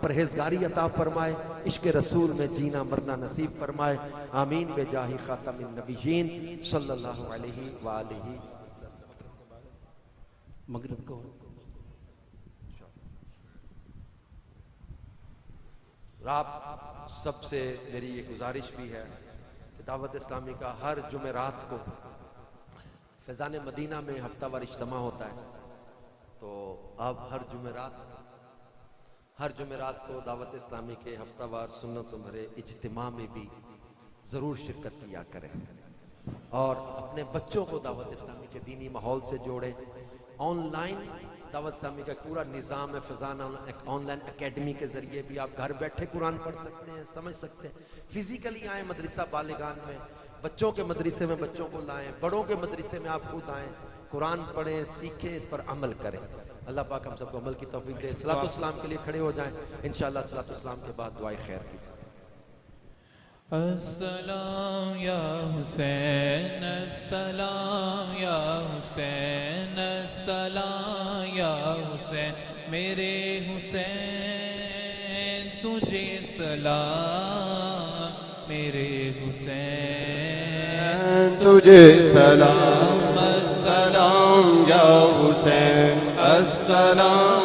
پرہیزگاری عطا فرمائے، عشق رسول میں جینا مرنا نصیب فرمائے. آمین بجاہ خاتم النبیین صلی اللہ علیہ وآلہ. مغرب کو رات سب سے میری یہ گزارش بھی ہے کہ دعوت اسلامی کا ہر جمعرات کو فیضان مدینہ میں ہفتہ وار اجتماع ہوتا ہے. تو آپ ہر جمعرات کو دعوت اسلامی کے ہفتہ وار سنت و مرے اجتماع میں بھی ضرور شرکت کیا کریں اور اپنے بچوں کو دعوت اسلامی کے دینی ماحول سے جوڑیں. آن لائن دعوت اسلامی کا پورا نظام ہے، فیضان آن لائن اکیڈمی کے ذریعے بھی آپ گھر بیٹھے قرآن پڑھ سکتے ہیں، سمجھ سکتے ہیں. فزیکلی آئیں مدرسہ بالغان میں، بچوں کے مدرسے میں بچوں کو لائیں، بڑوں کے مدرسے میں آپ خود آئیں، قرآن پڑھیں، سیکھیں، اس پر عمل کریں. اللہ پاک ہم سب کو عمل کی توفیق دے. صلاۃ والسلام کے لیے کھڑے ہو جائیں، انشاءاللہ صلاۃ والسلام کے بعد دعائے خیر کی جائے. السلام یا حسین، السلام یا حسین، السلام یا حسین، میرے حسین تجھے سلام، میرے حسین تجھے سلام. السلام یا حسین، السلام